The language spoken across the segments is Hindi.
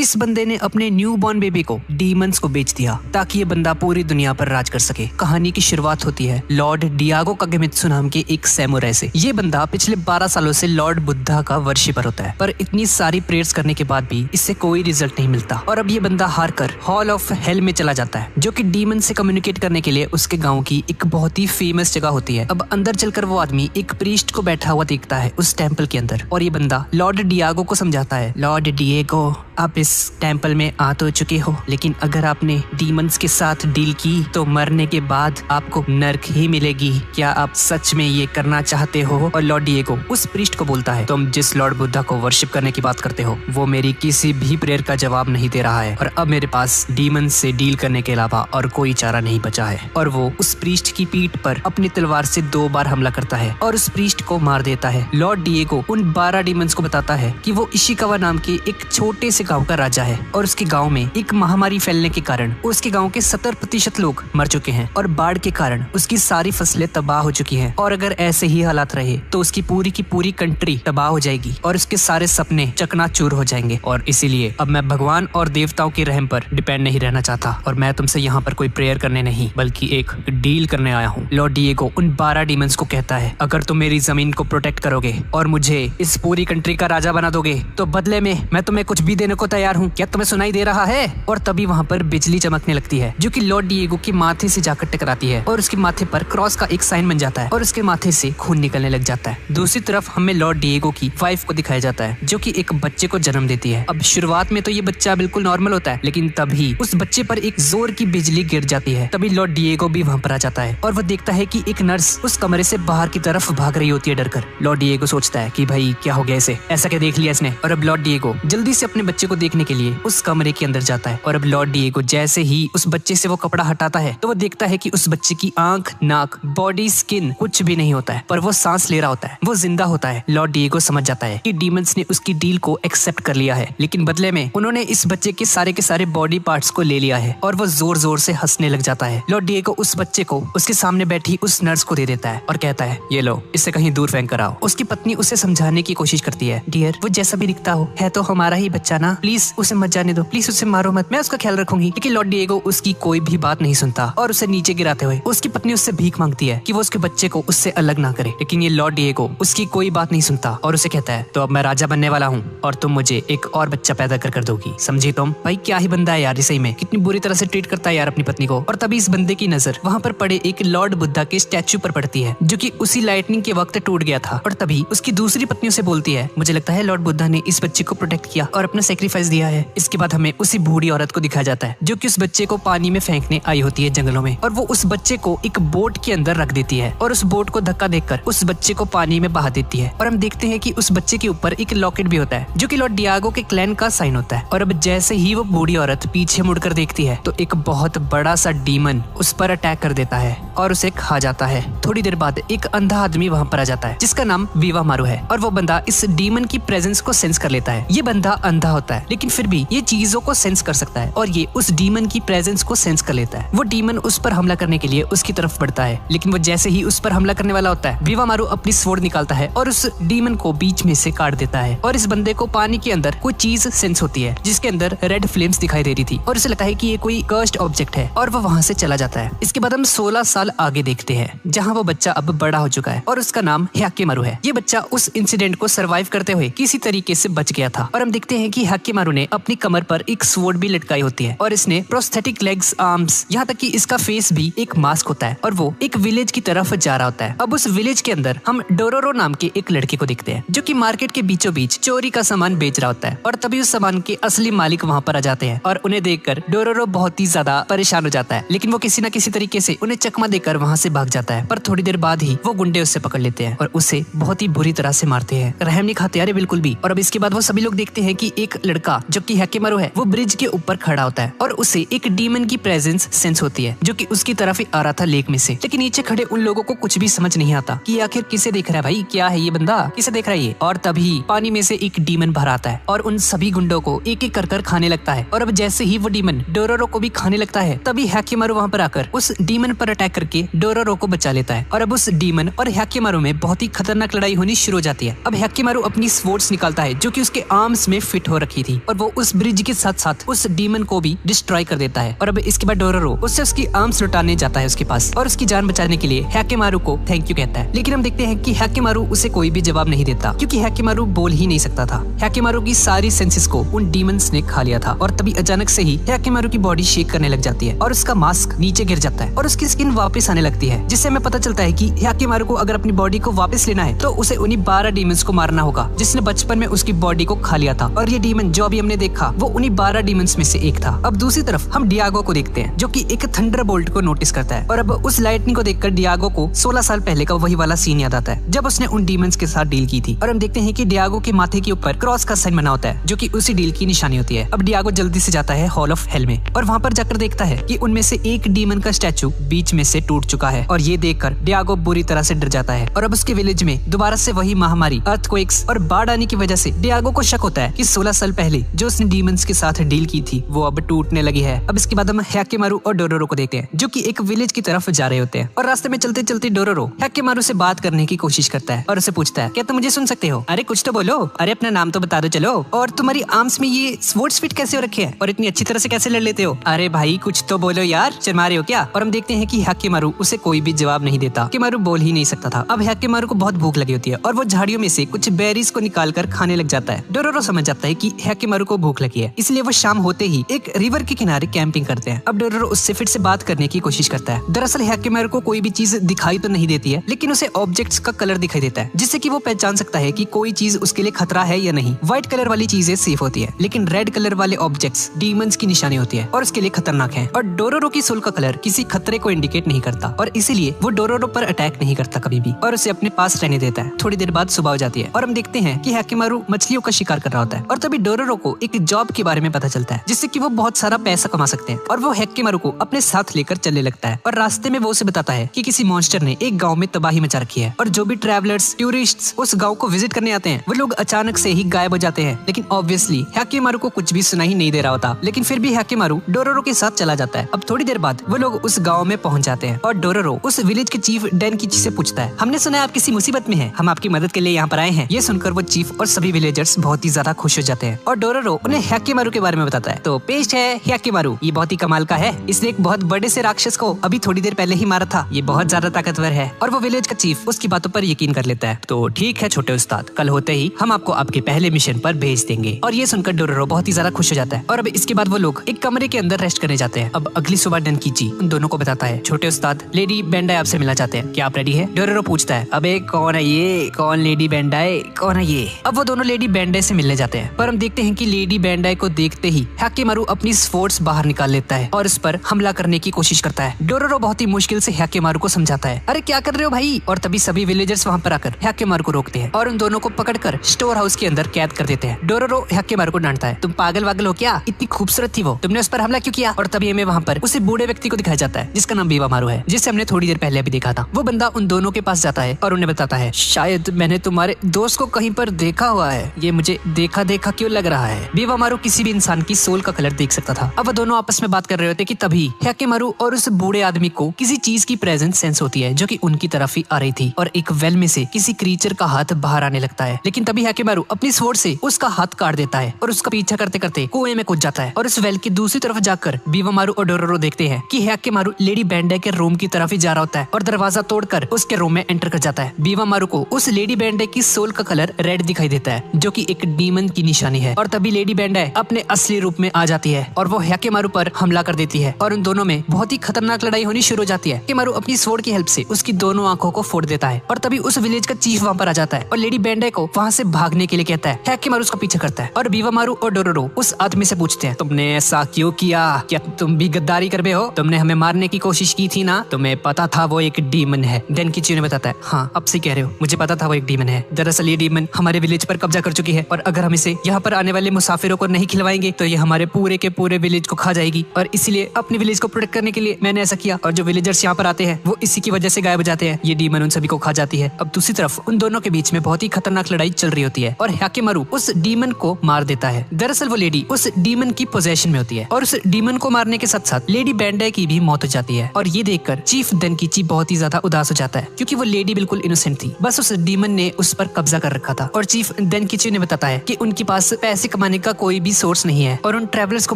इस बंदे ने अपने न्यू बॉर्न बेबी को डीमंस को बेच दिया ताकि ये बंदा पूरी दुनिया पर राज कर सके। कहानी की शुरुआत होती है लॉर्ड डियागो कागेमित्सु नाम के एक सैमुराई से। ये बंदा पिछले 12 सालों से लॉर्ड बुद्धा का वर्शिपर होता है, पर इतनी सारी प्रेयर्स करने के बाद भी इससे कोई रिजल्ट नहीं मिलता और अब ये बंदा हार कर हॉल ऑफ हेल में चला जाता है, जो कि डीमन से कम्युनिकेट करने के लिए उसके गाँव की एक बहुत ही फेमस जगह होती है। अब अंदर चलकर वो आदमी एक प्रीस्ट को बैठा हुआ देखता है उस टेम्पल के अंदर और ये बंदा लॉर्ड डियागो को समझाता है, लॉर्ड डिएगो आप इस टेम्पल में आ तो चुके हो, लेकिन अगर आपने डीमंस के साथ डील की तो मरने के बाद आपको नर्क ही मिलेगी। क्या आप सच में ये करना चाहते हो? और लॉर्ड डिएगो उस प्रीस्ट को बोलता है, तुम जिस लॉर्ड बुद्धा को वर्शिप करने की बात करते हो वो मेरी किसी भी प्रेयर का जवाब नहीं दे रहा है और अब मेरे पास डीमंस से डील करने के अलावा और कोई चारा नहीं बचा है। और वो उस प्रीस्ट की पीठ पर अपनी तलवार से 2 बार हमला करता है और उस प्रीस्ट को मार देता है। लॉर्ड डिएगो उन 12 डीमंस को बताता है कि वो इशिकावा नाम के एक छोटे से गांव का राजा है और उसके गांव में एक महामारी फैलने के कारण उसके गांव के 70% लोग मर चुके हैं और बाढ़ के कारण उसकी सारी फसलें तबाह हो चुकी हैं और अगर ऐसे ही हालात रहे तो उसकी पूरी की पूरी कंट्री तबाह हो जाएगी और उसके सारे सपने चकनाचूर हो जाएंगे। और इसीलिए अब मैं भगवान और देवताओं की रहम पर डिपेंड नहीं रहना चाहता और मैं तुमसे यहाँ पर कोई प्रेयर करने नहीं बल्कि एक डील करने आया हूँ। लॉर्ड डिएगो उन 12 डीमंस को कहता है, अगर तुम मेरी जमीन को प्रोटेक्ट करोगे और मुझे इस पूरी कंट्री का राजा बना दोगे तो बदले में मैं तुम्हें कुछ भी देने को तैयार हूँ। क्या तुम्हें सुनाई दे रहा है? और तभी वहाँ पर बिजली चमकने लगती है जो कि लॉर्ड डिएगो के माथे से जाकर टकराती है और उसके माथे पर क्रॉस का एक साइन बन जाता है और उसके माथे से खून निकलने लग जाता है। दूसरी तरफ हमें लॉर्ड डिएगो की वाइफ को दिखाया जाता है जो कि एक बच्चे को जन्म देती है। अब शुरुआत में तो ये बच्चा बिल्कुल नॉर्मल होता है, लेकिन तभी उस बच्चे पर एक जोर की बिजली गिर जाती है। तभी लॉर्ड डिएगो भी वहाँ पर आ जाता है और वो देखता है कि एक नर्स उस कमरे से बाहर की तरफ भाग रही होती है डरकर। लॉर्ड डिएगो सोचता है कि भाई क्या हो गया इसे, ऐसा क्या देख लिया इसने। और अब लॉर्ड डिएगो जल्दी से अपने बच्चे को देखने के लिए उस कमरे के अंदर जाता है और अब लॉर्ड डिएगो जैसे ही उस बच्चे से वो कपड़ा हटाता है तो वो देखता है कि उस बच्चे की आंख, नाक, बॉडी, स्किन कुछ भी नहीं होता है, पर वो सांस ले रहा होता है, वो जिंदा होता है। लॉर्ड डिएगो समझ जाता है कि डीमंस ने उसकी डील को एक्सेप्ट कर लिया है, लेकिन बदले में उन्होंने इस बच्चे के सारे बॉडी पार्ट्स को ले लिया है और वो जोर जोर से हंसने लग जाता है। लॉर्ड डिएगो उस बच्चे को उसके सामने बैठी उस नर्स को दे देता है और कहता है, ये लो, इसे कहीं दूर फेंक कर आओ। उसकी पत्नी उसे समझाने की कोशिश करती है, डियर वो जैसा भी दिखता हो है तो हमारा ही बच्चा ना, प्लीज उसे मत जाने दो, प्लीज उसे मारो मत, मैं उसका ख्याल रखूंगी। लेकिन लॉर्ड डिएगो उसकी कोई भी बात नहीं सुनता और उसे नीचे गिराते हुए उसकी पत्नी उससे भीख मांगती है कि वो उसके बच्चे को उससे अलग ना करे, लेकिन ये लॉर्ड डिएगो उसकी कोई बात नहीं सुनता और उसे कहता है, तो अब मैं राजा बनने वाला हूँ और तुम मुझे एक और बच्चा पैदा कर दोगी, समझी तुम? भाई क्या ही बंदा है यार, सही में कितनी बुरी तरह से ट्रीट करता है यार अपनी पत्नी को। और तभी इस बंदे की नजर वहाँ पर पड़े एक लॉर्ड बुद्धा के स्टैचू पर पड़ती है जो कि उसी लाइटनिंग के वक्त टूट गया था। और तभी उसकी दूसरी पत्नी उसे बोलती है, मुझे लगता है लॉर्ड बुद्धा ने इस बच्चे को प्रोटेक्ट किया और अपना सेक्रीफाइस दिया है। इसके बाद हमें उसी बूढ़ी औरत को दिखाया जाता है जो कि उस बच्चे को पानी में फेंकने आई होती है जंगलों में और वो उस बच्चे को एक बोट के अंदर रख देती है और उस बोट को धक्का देकर उस बच्चे को पानी में बहा देती है। और हम देखते हैं कि उस बच्चे के ऊपर एक लॉकेट भी होता है जो कि लॉर्ड डिएगो के क्लैन का साइन होता है। और अब जैसे ही वो बूढ़ी औरत पीछे मुड़कर देखती है तो एक बहुत बड़ा सा डीमन उस पर अटैक कर देता है और उसे खा जाता है। थोड़ी देर बाद एक अंधा आदमी वहाँ पर आ जाता है जिसका नाम वीवा मारू है और वो बंदा इस डीमन की प्रेजेंस को सेंस कर लेता है। ये बंदा अंधा होता है लेकिन फिर भी ये चीजों को सेंस कर सकता है और ये उस डीमन की प्रेजेंस को सेंस कर लेता है। वो डीमन उस पर हमला करने के लिए उसकी तरफ बढ़ता है, लेकिन वो जैसे ही उस पर हमला करने वाला होता है वीवा मारू अपनी स्वॉर्ड निकालता है और उस डीमन को बीच में से काट देता है। और इस बंदे को पानी के अंदर कोई चीज सेंस होती है जिसके अंदर रेड फ्लेम्स दिखाई दे रही थी और उसे लगता है कि ये कोई कर्स्ड ऑब्जेक्ट है और वो वहाँ से चला जाता है। इसके बाद हम 16 साल आगे देखते हैं जहाँ वो बच्चा अब बड़ा हो चुका है और उसका नाम ह्याकेमारू है। ये बच्चा उस इंसिडेंट को सर्वाइव करते हुए किसी तरीके से बच गया था और हम देखते हैं कि ह्याकेमारू ने अपनी कमर पर एक स्वॉर्ड भी लटकाई होती है और इसने प्रोस्थेटिक लेग्स, आर्म्स, यहाँ तक कि इसका फेस भी एक मास्क होता है और वो एक विलेज की तरफ जा रहा होता है। अब उस विलेज के अंदर हम डोरोरो नाम के एक लड़के को देखते हैं जो कि मार्केट के बीचों बीच चोरी का सामान बेच रहा होता है और तभी उस सामान के असली मालिक वहाँ पर आ जाते हैं और उन्हें देखकर डोरोरो बहुत ही ज्यादा परेशान हो जाता है, लेकिन वो किसी न किसी तरीके से उन्हें चकमा देकर वहाँ से भाग जाता है। पर थोड़ी देर बाद ही वो गुंडे उससे पकड़ लेते हैं और उसे बहुत ही बुरी तरह से मारते हैं, रहम नहीं खाते यार बिल्कुल भी। और अब इसके बाद वो सभी लोग देखते हैं कि एक लड़का जो कि ह्याकेमारू है वो ब्रिज के ऊपर खड़ा होता है और उसे एक डीमन की प्रेजेंस सेंस होती है जो कि उसकी तरफ ही आ रहा था लेक में से। लेकिन नीचे खड़े उन लोगों को कुछ भी समझ नहीं आता कि आखिर किसे देख रहा है, भाई क्या है ये बंदा, किसे देख रहा है ये। और तभी पानी में से एक डीमन बाहर आता है और उन सभी गुंडों को एक एक कर खाने लगता है। और अब जैसे ही वो डीमन डोरोरो को भी खाने लगता है तभी ह्याकेमारू वहाँ पर आकर उस डीमन पर अटैक कर करके डोरोरो को बचा लेता है और अब उस डीमन और हैकेमारू में बहुत ही खतरनाक लड़ाई होनी शुरू हो जाती है। अब हैकेमारू अपनी स्वॉर्ड्स निकालता है जो कि उसके आर्म्स में फिट हो रखी थी और वो उस ब्रिज के साथ साथ उस डीमन को भी डिस्ट्रॉय कर देता है। और अब इसके बाद डोरोरो उससे उसकी आर्म्स लौटाने जाता है उसके पास और उसकी जान बचाने के लिए हैकेमारू को थैंक यू कहता है। लेकिन हम देखते हैं कि हैकेमारू उसे कोई भी जवाब नहीं देता क्योंकि हैकेमारू बोल ही नहीं सकता था। हैकेमारू की सारी सेंसेस को उन डीमंस ने खा लिया था और तभी अचानक से ही हैकेमारू की बॉडी शेक करने लग जाती है और उसका मास्क नीचे गिर जाता है और उसकी स्किन वापस आने लगती है, जिससे हमें पता चलता है कि हैकेमारू को अगर अपनी बॉडी को वापस लेना है तो उसे उन्हीं 12 डीमंस को मारना होगा जिसने बचपन में उसकी बॉडी को खा लिया था। और ये डीमन जो अभी हमने देखा वो उन्हीं 12 डीमंस में से एक था। अब दूसरी तरफ हम डियागो को देखते हैं जो कि एक थंडरबोल्ट को नोटिस करता है और अब उस लाइटनिंग को देखकर डियागो को 16 साल पहले का वही वाला सीन याद आता है जब उसने उन डीमंस के साथ डील की थी। और हम देखते हैं कि डियागो के माथे के ऊपर क्रॉस का साइन बना होता है जो कि उसी डील की निशानी होती है। अब डियागो जल्दी से जाता है हॉल ऑफ हेल में और वहाँ पर जाकर देखता है कि उनमें से एक डीमन का स्टैचू बीच में से टूट चुका है और ये देखकर डियागो बुरी तरह से डर जाता है। और अब उसके विलेज में दोबारा से वही महामारी, अर्थक्वेक्स और बाढ़ आने की वजह से डियागो को शक होता है कि 16 साल पहले जो उसने डीमंस के साथ डील की थी वो अब टूटने लगी है। अब इसके बाद हम हैकेमारू और डोरोरो को देखते हैं जो कि एक विलेज की तरफ जा रहे होते हैं और रास्ते में चलते चलते डोरोरो हैकेमारू से बात करने की कोशिश करता है और उसे पूछता है क्या तुम मुझे सुन सकते हो? अरे कुछ तो बोलो, अरे अपना नाम तो बता दो चलो, और तुम्हारी आर्म्स में ये स्वॉर्ड्स फिट कैसे हो रखे हैं और इतनी अच्छी तरह से कैसे लड़ लेते हो? अरे भाई कुछ तो बोलो यार, शर्मा रहे हो क्या? और हम देखते हैं कि हैकेमारू उसे कोई भी जवाब नहीं देता। हैकेमारू बोल ही नहीं सकता था। अब हैकेमारू को बहुत भूख लगी होती है और वो झाड़ियों में से कुछ बेरीज को निकाल कर खाने लग जाता है। डोरोरो समझ जाता है कि हैकेमारू को भूख लगी है, इसलिए वो शाम होते ही एक रिवर के किनारे कैंपिंग करते हैं। अब डोरोरो उससे फिर से बात करने की कोशिश करता है। दरअसल हैकेमारू को कोई भी चीज दिखाई तो नहीं देती है लेकिन उसे ऑब्जेक्ट्स का कलर दिखाई देता है जिससे कि वो पहचान सकता है कि कोई चीज उसके लिए खतरा है या नहीं। व्हाइट कलर वाली चीजें सेफ होती है लेकिन रेड कलर वाले ऑब्जेक्ट्स डीमंस की निशानी होती है और उसके लिए खतरनाक है। और डोरोरो की सोल का कलर किसी खतरे को इंडिकेट नहीं करता और इसीलिए वो डोरोरो पर अटैक नहीं करता कभी भी और उसे अपने पास रहने देता है। थोड़ी देर बाद सुबह हो जाती है और हम देखते हैं कि हैकेमारू मछलियों का शिकार कर रहा होता है और तभी डोरोरो को एक जॉब के बारे में पता चलता है जिससे कि वो बहुत सारा पैसा कमा सकते हैं और वो हैकेमारू को अपने साथ लेकर चलने लगता है। और रास्ते में वो उसे बताता है कि किसी मॉन्स्टर ने एक गाँव में तबाही मचा रखी है और जो भी ट्रैवलर्स टूरिस्ट्स उस गाँव को विजिट करने आते हैं वो लोग अचानक से ही गायब हो जाते हैं। लेकिन ऑब्वियसली हैकेमारू को कुछ भी सुना ही नहीं दे रहा होता, लेकिन फिर भी हैकेमारू डोरोरो के साथ चला जाता है। अब थोड़ी देर बाद वो लोग उस गांव में पहुंच जाते हैं और डोरोरो उस विलेज के चीफ डेनकिची से पूछता है हमने सुना है आप किसी मुसीबत में हैं, हम आपकी मदद के लिए यहाँ पर आए हैं। ये सुनकर वो चीफ और सभी विलेजर्स बहुत ही ज्यादा खुश हो जाते हैं और डोरोरो उन्हें हैकेमारू के बारे में बताता है। तो पेश है हैकेमारू, ये बहुत ही कमाल का है, इसने एक बहुत बड़े से राक्षस को अभी थोड़ी देर पहले ही मारा था, ये बहुत ज्यादा ताकतवर है। और वो विलेज का चीफ उसकी बातों पर यकीन कर लेता है। तो ठीक है छोटे उस्ताद, कल होते ही हम आपको आपके पहले मिशन पर भेज देंगे। और ये सुनकर डोरोरो बहुत ही ज्यादा खुश हो जाता है। और अब इसके बाद वो लोग एक कमरे के अंदर रेस्ट करने जाते हैं। अब अगली सुबह डेनकिची उन दोनों को बताता है छोटे उस्ताद लेडी बेंडाई आपसे मिलना चाहते हैं, क्या आप रेडी है? डोरोरो पूछता है अबे कौन है ये, कौन लेडी बेंडाई, कौन है ये? अब वो दोनों लेडी बेंडाई से मिलने जाते हैं पर हम देखते हैं कि लेडी बेंडाई को देखते ही हैकेमारू अपनी स्वॉर्ड्स बाहर निकाल लेता है और उस पर हमला करने की कोशिश करता है। डोरोरो बहुत ही मुश्किल से हैकेमारू को समझाता है अरे क्या कर रहे हो भाई? और तभी सभी विलेजर्स वहाँ पर आकर हैकेमारू को रोकते हैं और उन दोनों को पकड़कर स्टोर हाउस के अंदर कैद कर देते हैं। डोरोरो हैकेमारू को डांटता है तुम पागल वागल हो क्या, इतनी खूबसूरत थी वो, तुमने उस पर हमला क्यों किया? और तभी हमें वहाँ पर उसे बूढ़े व्यक्ति को दिखाया जाता है जिसका नाम बीवामारू है, जिसे हमने थोड़ी देर पहले भी देखा था। वो बंदा उन दोनों के पास जाता है और उन्हें बताता है शायद मैंने तुम्हारे दोस्त को कहीं पर देखा हुआ है, ये मुझे देखा देखा क्यों लग रहा है। बीवामारू किसी भी इंसान की सोल का कलर देख सकता था। अब वो दोनों आपस में बात कर रहे होते कि तभी हैकेमारू और उस बूढ़े आदमी को किसी चीज की प्रेजेंस सेंस होती है जो कि उनकी तरफ ही आ रही थी और एक वेल में से किसी क्रीचर का हाथ बाहर आने लगता है। लेकिन तभी हैकेमारू अपनी स्वॉर्ड से उसका हाथ काट देता है और उसका पीछा करते करते कुएं में कूद जाता है। और उस वेल की दूसरी तरफ जाकर बीवामारू और डोरोरो देखते हैं कि हैकेमारू लेडी बेंडाई के रूम की तरफ ही जा रहा होता है और दरवाजा तोड़कर उसके रूम में एंटर कर जाता है। बीवामारू को उस लेडी बेंडाई की सोल का कलर रेड दिखाई देता है जो कि एक डीमन की निशानी है। और तभी लेडी बेंडाई अपने असली रूप में आ जाती है और वो हैकेमारू पर हमला कर देती है और उन दोनों में बहुत ही खतरनाक लड़ाई होनी शुरू हो जाती है। हैकेमारू अपनी स्वॉर्ड की हेल्प से उसकी दोनों आंखों को फोड़ देता है और तभी उस विलेज का चीफ वहाँ पर आ जाता है और लेडी बेंडाई को वहाँ से भागने के लिए कहता है। हैकेमारू उसका पीछा करता है और बीवामारू और डोरोरो उस आदमी से पूछते हैं तुमने ऐसा क्यों किया, क्या तुम भी गद्दारी कर रहे हो? तुमने हमें मारने की कोशिश की थी ना, तुम्हें पता था वो एक डीमन है। डेनकिची ने बताता है हाँ अब से कह रहे हो, मुझे पता था वो एक डीमन है। दरअसल ये डीमन हमारे विलेज पर कब्जा कर चुकी है और अगर हम इसे यहाँ पर आने वाले मुसाफिरों को नहीं खिलवाएंगे तो ये हमारे पूरे के पूरे विलेज को खा जाएगी और इसीलिए अपने विलेज को प्रोटेक्ट करने के लिए मैंने ऐसा किया। और जो विलेजर्स यहाँ पर आते हैं वो इसी की वजह से गायब हो जाते हैं, ये डीमन उन सभी को खा जाती है। अब दूसरी तरफ उन दोनों के बीच में बहुत ही खतरनाक लड़ाई चल रही होती है और हैकेमारू उस डीमन को मार देता है। दरअसल वो लेडी उस डीमन की पोजेशन में होती है और उस डीमन को मारने के साथ साथ लेडी बेंडाई की भी मौत हो जाती है। और ये देखकर चीफ देनकीची बहुत ही ज्यादा उदास हो जाता है क्योंकि वो लेडी बिल्कुल इनोसेंट थी, बस उस डीमन ने उस पर कब्जा कर रखा था। और चीफ देनकीची ने बताता है कि उनके पास पैसे कमाने का कोई भी सोर्स नहीं है और उन ट्रैवलर्स को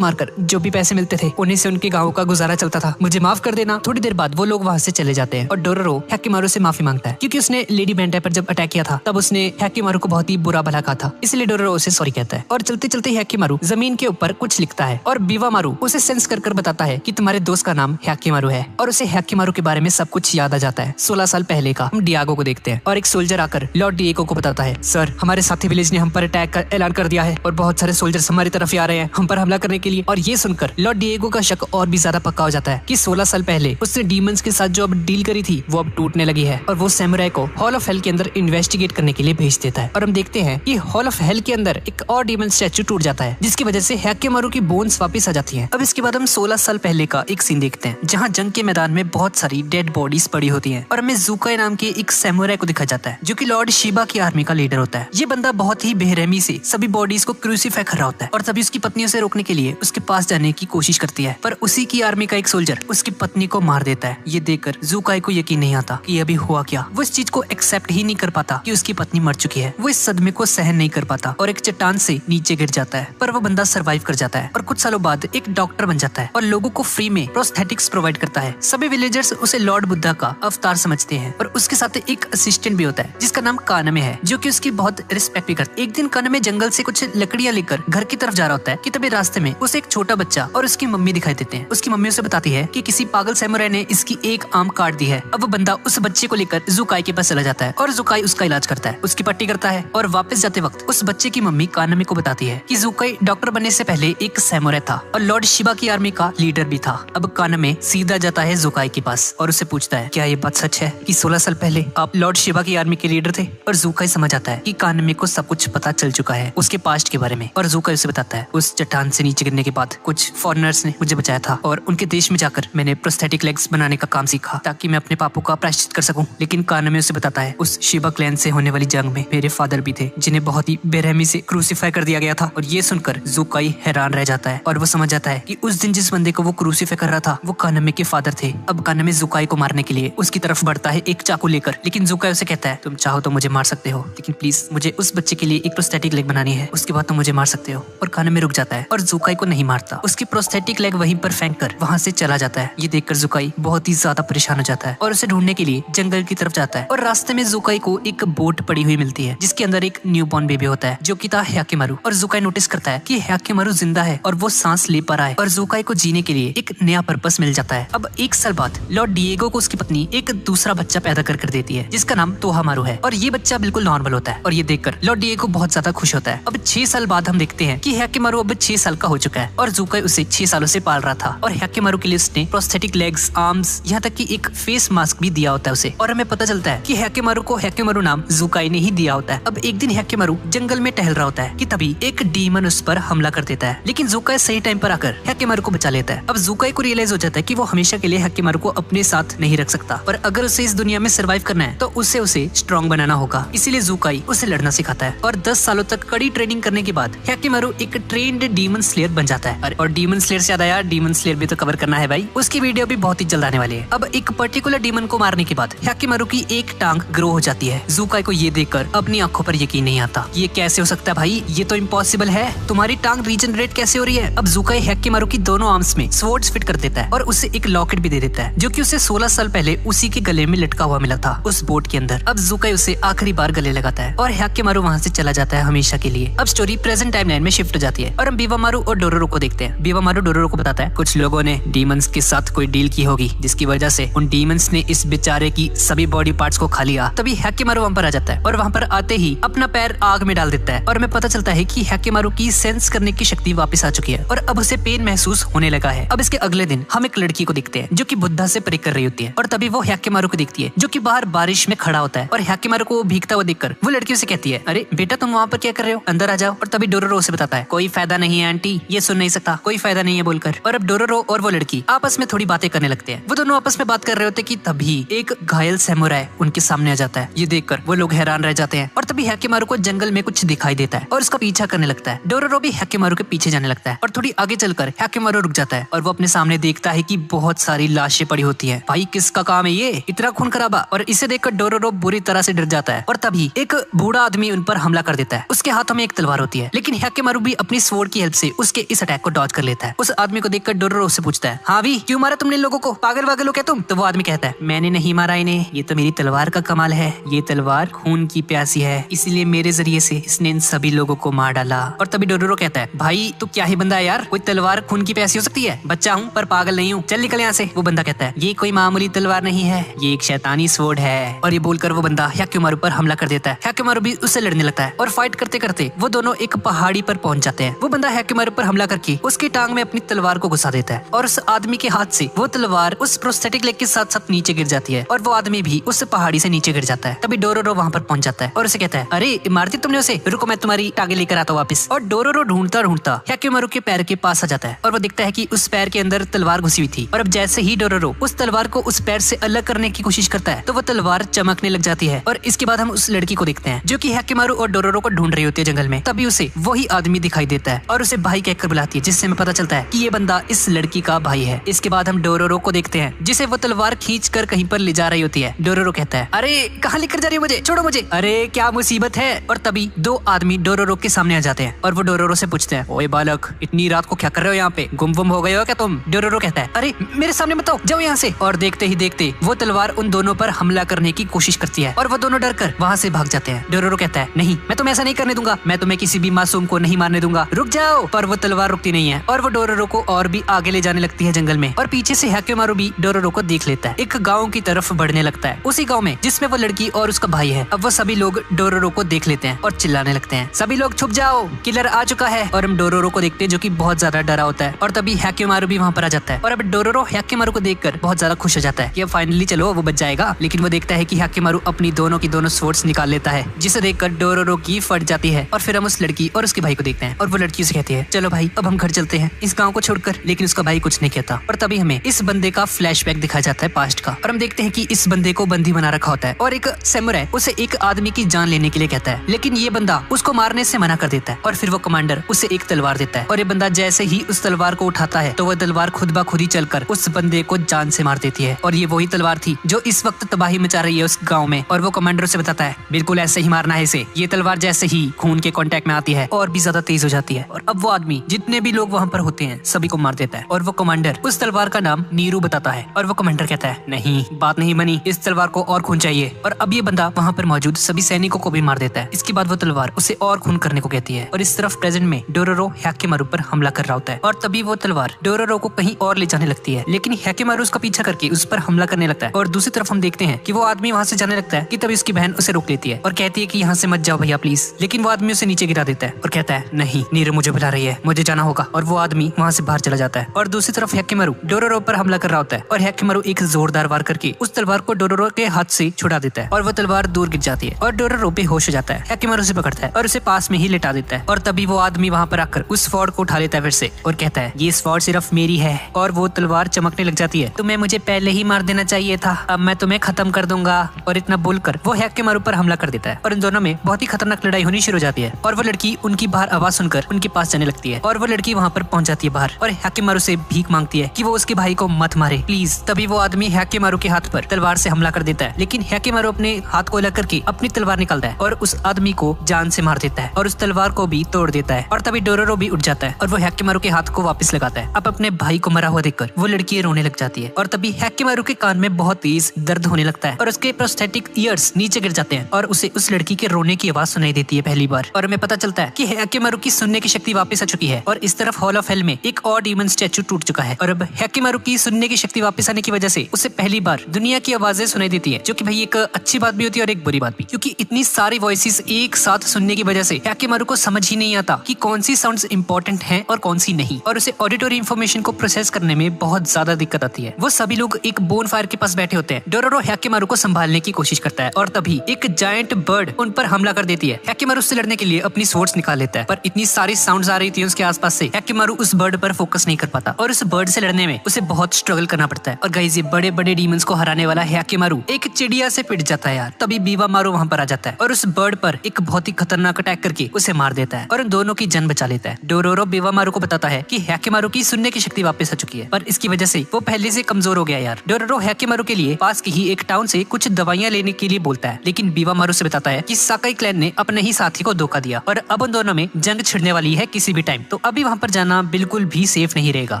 मारकर जो भी पैसे मिलते थे उन्हीं से उनके गाँव का गुजारा चलता था, मुझे माफ कर देना। थोड़ी देर बाद वो लोग वहाँ से चले जाते हैं और डोरोरो हैकिमारू से माफी मांगता है क्योंकि उसने लेडी बेंटाई पर जब अटैक किया था तब उसने हैकिमारू को बहुत ही बुरा भला कहा था, इसलिए डोरोरो उसे सॉरी कहता है। और चलते चलते हैकिमारू जमीन के ऊपर कुछ लिखता है और बीवामारू उसे सेंस कर बताता है कि तुम्हारे दोस्त का नाम हैकिमारू है और उसे हैकिमारू के बारे में सब कुछ याद आ जाता है। 16 साल पहले का हम डियागो को देखते हैं और एक सोल्जर आकर लॉर्ड डिएगो को बताता है, सर हमारे साथी विलेज ने हम पर अटैक का ऐलान कर दिया है और बहुत सारे सोल्जर्स हमारी तरफ आ रहे हैं हम पर हमला करने के लिए। और ये सुनकर लॉर्ड डिएगो का शक और भी ज्यादा पक्का हो जाता है कि 16 साल पहले उसने डीमंस के साथ जो अब डील करी थी वो अब टूटने लगी है और वो सैमुराई को हॉल ऑफ हेल के अंदर इन्वेस्टिगेट करने के लिए भेज देता है। और हम देखते हैं कि हॉल ऑफ हेल के अंदर एक और डीमन स्टैचू टूट जाता है जिसकी वजह से हैकिमारू की बोन्स वापस आ जाती हैं। अब इसके बाद हम 16 साल पहले का एक सीन देखते हैं जहाँ जंग के मैदान में बहुत सारी डेड बॉडीज पड़ी होती हैं और हमें ज़ुकाई नाम के एक सैमुराई को दिखाया जाता है जो कि लॉर्ड शिबा की आर्मी का लीडर होता है। ये बंदा बहुत ही बेरहमी से सभी बॉडीज को क्रूसीफाई कर रहा होता है और तभी उसकी पत्नी उसे रोकने के लिए उसके पास जाने की कोशिश करती है, पर उसी की आर्मी का एक सोल्जर उसकी पत्नी को मार देता है। ये देखकर ज़ुकाई को यकीन नहीं आता कि अभी हुआ क्या। वो इस चीज को एक्सेप्ट ही नहीं कर पाता कि उसकी पत्नी मर चुकी है। वो इस सदमे को सहन नहीं कर पाता और एक चट्टान से नीचे गिर जाता है, पर वो बंदा सर्वाइव कर जाता है और कुछ सालों बाद एक डॉक्टर बन जाता है और लोगों को फ्री में प्रोस्थेटिक्स प्रोवाइड करता है। सभी विलेजर्स उसे लॉर्ड बुद्धा का अवतार समझते हैं और उसके साथ एक असिस्टेंट भी होता है जिसका नाम कानमे है जो कि उसकी बहुत रिस्पेक्ट भी करता है। एक दिन कानमे जंगल से कुछ लकड़ियां लेकर घर की तरफ जा रहा होता है कि तभी रास्ते में उसे एक छोटा बच्चा और उसकी मम्मी दिखाई देते हैं। उसकी मम्मी उसे बताती है कि किसी पागल सैमुराई ने इसकी एक आर्म काट दी है। अब वो बंदा उस बच्चे को लेकर ज़ुकाई के पास चला जाता है और ज़ुकाई उसका इलाज करता है, उसकी पट्टी करता है और वापस जाते वक्त उस बच्चे की मम्मी कानमे को बताती है कि ज़ुकाई डॉक्टर बनने से पहले एक सैमुराई था और लॉर्ड शिबा की आर्मी का लीडर भी था। अब कानमे सीधा जाता है ज़ुकाई के पास और उससे पूछता है, क्या ये बात सच है कि 16 साल पहले आप लॉर्ड शिबा की आर्मी के लीडर थे? और ज़ुकाई समझ आता है कि कानमे को सब कुछ पता चल चुका है उसके पास्ट के बारे में। और ज़ुकाई उसे बताता है, उस चट्टान से नीचे गिरने के बाद कुछ फॉरेनर्स ने मुझे बचाया था और उनके देश में जाकर मैंने प्रोस्थेटिक लेग्स बनाने का काम सीखा ताकि मैं अपने पापों का प्रायश्चित कर सकूं। लेकिन कानमे उसे बताता है, उस शिबा क्लैन से होने वाली जंग में मेरे फादर भी थे जिन्हें बहुत ही बेरहमी से क्रूसीफाई कर दिया गया था। और ये सुनकर ज़ुकाई हैरान रह जाता है और वो समझ जाता है कि उस दिन जिस बंदे को वो क्रूसीफाई कर रहा था वो कानमे के फादर थे। अब कानमे ज़ुकाई को मारने के लिए उसकी तरफ बढ़ता है एक चाकू लेकर, लेकिन ज़ुकाई उसे कहता है, तुम चाहो तो मुझे मार सकते हो लेकिन प्लीज मुझे उस बच्चे के लिए एक प्रोस्थेटिक लेग बनानी है, उसके बाद तुम मुझे मार सकते हो। और कानमे रुक जाता है और ज़ुकाई को नहीं मारता, उसकी प्रोस्थेटिक लेग वहीं पर फेंक कर वहाँ से चला जाता है। ये देखकर ज़ुकाई बहुत ही ज्यादा परेशान हो जाता है और उसे ढूंढने के लिए जंगल की तरफ जाता है। और रास्ते में ज़ुकाई को एक बोट पड़ी हुई मिलती है जिसके अंदर एक न्यूबॉर्न बेबी होता है जो कि था हैकिमारू। और ज़ुकाई नोटिस करता है कि हैकिमारू जिंदा है और वो सांस ले पा रहा है और ज़ुकाई को जीने के लिए एक नया पर्पस मिल जाता है। अब 1 साल बाद लॉर्ड डिएगो को उसकी पत्नी एक दूसरा बच्चा पैदा कर देती है जिसका नाम तोहामारू है और ये बच्चा बिल्कुल नॉर्मल होता है और ये देखकर लॉर्ड डिएगो बहुत ज्यादा खुश होता है। अब 6 साल बाद हम देखते हैं कि हैकिमारू अब 6 साल का हो चुका है और ज़ुकाई उसे 6 सालों से पाल रहा था और हैकिमारू के लिए उसने प्रोस्थेटिक लेग्स, आर्म्स, यहाँ तक कि एक फेस मास्क भी दिया होता है उसे। और हमें पता चलता है कि हैकिमारू को हैकिमारू नाम ज़ुकाई ने ही दिया होता है। अब एक दिन हैकिमारू जंगल में टहल रहा होता है कि तभी एक डीमन उस पर हमला कर देता है, लेकिन ज़ुकाई सही टाइम पर आकर हैकिमारू को बचा लेता है। अब ज़ुकाई को रियलाइज हो जाता है कि वो हमेशा के लिए हैकिमारू को अपने साथ नहीं रख सकता, पर अगर उसे इस दुनिया में सर्वाइव करना है तो उसे स्ट्रॉन्ग बनाना होगा। इसीलिए ज़ुकाई उसे लड़ना सिखाता है और 10 सालों तक कड़ी ट्रेनिंग करने के बाद हैकिमारू एक ट्रेन्ड डीमन स्लेयर बन जाता है। और डीमन स्लेयर से याद आया, डीमन स्लेयर भी तो कवर करना है भाई, उसकी वीडियो भी बहुत ही जल्द आने वाली है। अब एक पर्टिकुलर डीमन को मारने के बाद हैकिमारू की एक टांग ग्रो हो जाती है। ज़ुकाई को ये देखकर अपनी आंखों पर यकीन नहीं आता, ये कैसे हो सकता है भाई, ये तो इम्पॉसिबल है, तुम्हारी टांग रीजनरेट कैसे हो रही है। अब ज़ुकाई हैकिमारू की दोनों आर्म्स में स्वॉर्ड्स फिट कर देता है और उसे एक लॉकेट भी दे देता है जो कि उसे 16 साल पहले उसी के गले में लटका हुआ मिला था उस बोट के अंदर। अब ज़ुकाई उसे आखिरी बार गले लगाता है और हैकिमारू वहाँ से चला जाता है हमेशा के लिए। अब स्टोरी प्रेजेंट टाइमलाइन में शिफ्ट हो जाती है और हम बीवामारू और डोरोरो को देखते हैं। बीवामारू डोरोरो को बताता है, कुछ लोगों ने डीमंस के साथ कोई डील की होगी जिसकी वजह से उन डीमंस ने इस बेचारे की सभी बॉडी पार्ट्स को खा लिया। तभी हैकिमारू वहाँ पर आ जाता है और वहाँ पर आते ही अपना पैर आग में डाल देता है और हमें पता चलता है कि हैकिमारू की सेंस करने की शक्ति वापस आ चुकी है और अब उसे पेन महसूस होने लगा है। अब इसके अगले दिन हम एक लड़की को देखते हैं जो कि बुद्धा से प्रे कर रही होती है और तभी वो हैकिमारू को देखती है जो कि बाहर बारिश में खड़ा होता है और हैकिमारू को भीगता हुआ देखकर वो लड़की उसे कहती है, अरे बेटा तुम वहाँ पर क्या कर रहे हो, अंदर आ जाओ। और तभी डोरोरो उसे बताता है, कोई फायदा नहीं है आंटी, ये सुन नहीं सकता, कोई फायदा नहीं है बोलकर। और अब डोरोरो और वो लड़की आपस में थोड़ी बातें करने लगते हैं। वो दोनों आपस में बात कर रहे होते कि तभी एक घायल सैमुराई उनके सामने आ जाता है। ये देखकर वो लोग हैरान रह जाते हैं और तभी हैकिमारू को जंगल में कुछ दिखाई देता है और उसका पीछा करने लगता है। डोरोरो भी हैकिमारू के पीछे जाने लगता है और थोड़ी आगे चलकर हैकिमारू रुक जाता है और वो अपने सामने देखता है कि बहुत सारी लाशें पड़ी होती हैं। भाई किसका काम है ये, इतना खून खराबा। और इसे देखकर डोरोरो बुरी तरह से डर जाता है और तभी एक बूढ़ा आदमी उन पर हमला कर देता है। उसके हाथों में एक तलवार होती है, लेकिन हैकेमारू भी अपनी स्वॉर्ड की हेल्प से उसके इस अटैक को डॉज कर लेता है। उस आदमी को देखकर डोरोरो उससे पूछता है, हाँ भी क्यों मारा तुमने लोगों को, पागल वागल हो क्या तुम? तो वो आदमी कहता है, मैंने नहीं मारा इन्हें, ये तो मेरी तलवार का कमाल है। ये तलवार खून की प्यासी है, इसलिए मेरे जरिए से इसने इन सभी लोगों को मार डाला। और तभी डोरोरो कहता है, भाई तू क्या ही बंदा है यार, कोई तलवार खून की प्यासी हो सकती है? बच्चा हूँ पर पागल नहीं हूँ, चल निकल यहाँ से। वो बंदा कहता है, ये कोई मामूली तलवार नहीं है, ये एक शैतानी स्वॉर्ड है। और ये बोलकर वो बंदा हैकेमारू पर हमला कर देता है। हैकेमारू भी उससे लड़ने लगता है और फाइट करते करते वो दोनों एक पहाड़ी पर पहुंच जाते हैं। वो बंदा हैकेमारू पर हमला करके उसकी टांग में अपनी तलवार को घुसा देता है और उस आदमी के हाथ से वो तलवार उस प्रोस्थेटिक लेग के साथ साथ नीचे गिर जाती है और वो आदमी भी उस पहाड़ी से नीचे गिर जाता है। तभी डोरोरो वहाँ पर पहुंच जाता है और उसे कहता है, अरे मारती तुमने उसे, रुको मैं तुम्हारी टांगे लेकर आता हूँ वापस। और डोरोरो ढूंढता ढूंढता हैकेमारू के पैर के पास आ जाता है और वो दिखता है कि उस पैर के अंदर तलवार घुसी हुई थी। और अब जैसे ही डोरोरो उस तलवार को उस पैर से अलग करने की कोशिश करता है तो वो तलवार चमकने लग जाती है। और इसके बाद हम उस लड़की को देखते हैं जो कि हैकेमारू और डोरोरो को ढूंढ रही होती है जंगल में। तभी उसे वही आदमी दिखाई देता है और उसे भाई कहकर बुलाती है, जिससे हमें पता चलता है कि ये बंदा इस लड़की का भाई है। इसके बाद हम डोरोरो को देखते हैं जिसे वो तलवार खींच कर कहीं पर ले जा रही होती है। डोरोरो कहता है, अरे कहाँ लेकर जा रही हो मुझे, छोड़ो मुझे, अरे क्या मुसीबत है। और तभी दो आदमी डोरोरो के सामने आ जाते हैं और वो डोरोरो से पूछते हैं, ओए बालक इतनी रात को क्या कर रहे हो यहाँ पे, गुम हो गए हो क्या तुम? डोरोरो कहता है, अरे मेरे सामने मत आओ, जाओ यहाँ से। और देखते ही देखते वो तलवार उन दोनों पर हमला करने की कोशिश करती है और वो दोनों डरकर वहाँ से भाग जाते हैं। डोरोरो कहता है, नहीं मैं तुम्हें ऐसा नहीं करने दूंगा, मैं तुम्हें किसी भी मासूम को नहीं मारने दूंगा, रुक जाओ। पर वो तलवार रुकती नहीं है और वो डोरोरो को और भी आगे ले जाने लगती है जंगल में। और पीछे से हैकेमारू भी डोरोरो को देख लेता है, एक गाँव की तरफ बढ़ने लगता है, उसी गाँव में जिसमें वो लड़की और उसका भाई है। अब वो सभी लोग डोरोरो को देख लेते हैं और चिल्लाने लगते हैं, सभी लोग छुप जाओ, किलर आ चुका है। और हम डोरोरो को देखते हैं जो कि बहुत ज्यादा डरा होता है। और तभी हैकेमारू भी वहाँ पर आ जाता है और अब डोरोरो हैकेमारू को देखकर बहुत ज्यादा खुश हो जाता है कि अब फाइनली चलो वो बच जाएगा। लेकिन वो देखता है कि हैकेमारू अपनी दोनों की दोनों स्वॉर्ड्स निकाल लेता है, जिसे देखकर डोरोरो की फट जाती है। और फिर हम उस लड़की और उसके भाई को देखते हैं और वो लड़की उसे कहती है, चलो भाई अब हम घर चलते हैं इस गाँव को छोड़कर। लेकिन उसका भाई कुछ नहीं कहता। और तभी हमें इस बंदे का फ्लैशबैक दिखाया जाता है पास्ट का और हम देखते हैं कि इस बंदे को बंदी बना रखा होता है और एक सैमुराई उसे एक आदमी की जान लेने के लिए कहता है, लेकिन ये बंदा उसको मारने से मना कर देता है। और फिर वो कमांडर उसे एक तलवार देता है और ये बंदा जैसे ही उस तलवार को उठाता है तो वह तलवार खुद ब खुद ही चलकर उस बंदे को जान से मार देती है। और ये वही तलवार थी जो इस वक्त तबाही मचा रही है उस गाँव में। और वो कमांडर से बताता है, बिल्कुल ऐसे ही मारना है इसे, ये तलवार जैसे ही खून के कांटेक्ट में आती है और भी ज्यादा तेज हो जाती है। और अब वो आदमी जितने भी लोग वहाँ पर होते हैं सभी को मार देता है। और वो कमांडर उस तलवार का नाम नीरू बताता है और वो कमांडर कहता है, नहीं बात नहीं बनी, इस तलवार को और खून चाहिए। और अब ये बंदा वहाँ पर मौजूद सभी सैनिकों को भी मार देता है। इसके बाद वो तलवार उसे और खून करने को कहती है और इस तरफ प्रेजेंट में डोरोरो हैकेमारू पर हमला कर रहा होता है। और तभी वो तलवार डोरोरो को कहीं और ले जाने लगती है, लेकिन हैकेमारू उसका पीछा करके उस पर हमला करने लगता है। और दूसरी तरफ हम देखते हैं कि वो आदमी वहाँ से जाने लगता है कि तभी उसकी बहन उसे रोक लेती है और कहती है कि यहाँ से मत जाओ भैया प्लीज। लेकिन वो आदमी उसे नीचे गिरा देता है और कहता है, नहीं नीरू मुझे बुला रही है, मुझे जाना होगा। और वो आदमी वहाँ से बाहर चला जाता है। और दूसरी तरफ हैकेमारू डोरोरो पर हमला कर रहा होता है और हैकेमारू एक जोरदार वार करके उस तलवार को डोरोरो के हाथ से छुड़ा देता है और वो तलवार दूर गिर जाती है और डोरोरो बेहोश हो जाता है। हैकेमारू उसे पकड़ता है और उसे पास में ही लिटा देता है। और तभी वो आदमी वहाँ पर आकर उस स्वॉर्ड को उठा लेता है फिर से और कहता है, ये स्वॉर्ड सिर्फ मेरी है। और वो तलवार चमकने लग जाती है, तुम्हें मुझे पहले ही मार देना चाहिए था, अब मैं तुम्हें खत्म कर दूंगा। और इतना बोलकर वो हैकेमारू पर हमला कर देता है और इन दोनों में बहुत ही खतरनाक लड़ाई होनी शुरू हो जाती है। और वो लड़की उनकी बाहर आवाज सुनकर उनके पास जाने लगती है और वो लड़की वहाँ पर पहुंच जाती है बाहर और हैकेमारू से भीख मांगती है कि वो उसके भाई को मत मारे प्लीज। तभी वो आदमी हैकेमारू के हाथ पर तलवार से हमला कर देता है, लेकिन हैकेमारू अपने हाथ को अलग करके अपनी तलवार निकालता है और उस आदमी को जान से मार देता है और उस तलवार को भी तोड़ देता है। और तभी डोरोरो भी उठ जाता है और वो हैकेमारू के हाथ को वापस लगाता है। अब अपने भाई को मरा हुआ देखकर वो लड़की रोने लग जाती है और तभी हैकेमारू के कान में बहुत तेज दर्द होने लगता है और उसके प्रोस्थेटिक ईयर्स नीचे गिर जाते हैं और उसे उस लड़की के रोने की आवाज सुनाई देती है पहली बार। और हमें पता चलता है कि हैकेमारू की सुनने की शक्ति वापस आ चुकी है। और इस तरफ हॉल ऑफ हेल में एक और डीमन स्टैचू टूट चुका है और अब हैकेमारू की सुनने की शक्ति वापस आने की वजह से उसे पहली बार दुनिया की आवाजें सुनाई देती है, जो कि भाई एक अच्छी बात भी होती है और एक बुरी बात भी, क्योंकि इतनी सारी वॉइसेस एक साथ सुनने की वजह से हैकेमारू को समझ ही नहीं आता कि कौन सी साउंड्स इंपॉर्टेंट हैं और कौन सी नहीं। और उसे ऑडिटरी इन्फॉर्मेशन को प्रोसेस करने में बहुत ज्यादा दिक्कत आती है। वो सभी लोग एक बोन फायर के पास बैठे होते हैं। डोरोरो हैकेमारू को संभालने की कोशिश करता है और तभी एक जायंट बर्ड उन पर हमला कर देती है। हैकेमारू उससे लड़ने के लिए अपनी स्वॉर्ड्स निकाल लेता है, पर इतनी सारी साउंड्स आ रही थी उसके आसपास से, हैकेमारू उस बर्ड पर फोकस नहीं कर पाता और उस बर्ड से लड़ने में उसे बहुत स्ट्रगल करना पड़ता है। और गाइस, ये बड़े बड़े डीमंस को हराने वाला हैकेमारू एक चिड़िया से पिट जाता है यार। तभी बीवामारू वहाँ पर आ जाता है और उस बर्ड पर एक बहुत ही खतरनाक अटैक करके उसे मार देता है और उन दोनों की जान बचा लेता है। डोरोरो बीवामारू को बताता है कि हैकेमारू की सुनने की शक्ति वापस आ चुकी है, पर इसकी वजह से वो पहले से कमजोर हो गया यार। डोरोरो हैकेमारू के लिए पास की ही एक टाउन से कुछ दवाइयाँ लेने के लिए बोलता है, लेकिन बीवामारू से बताता है कि साकाई क्लैन ने अपने ही साथी को धोखा दिया और अब उन दोनों में जंग छिड़ने वाली है किसी भी टाइम। तो अभी वहाँ पर जाना बिल्कुल भी सेफ नहीं रहेगा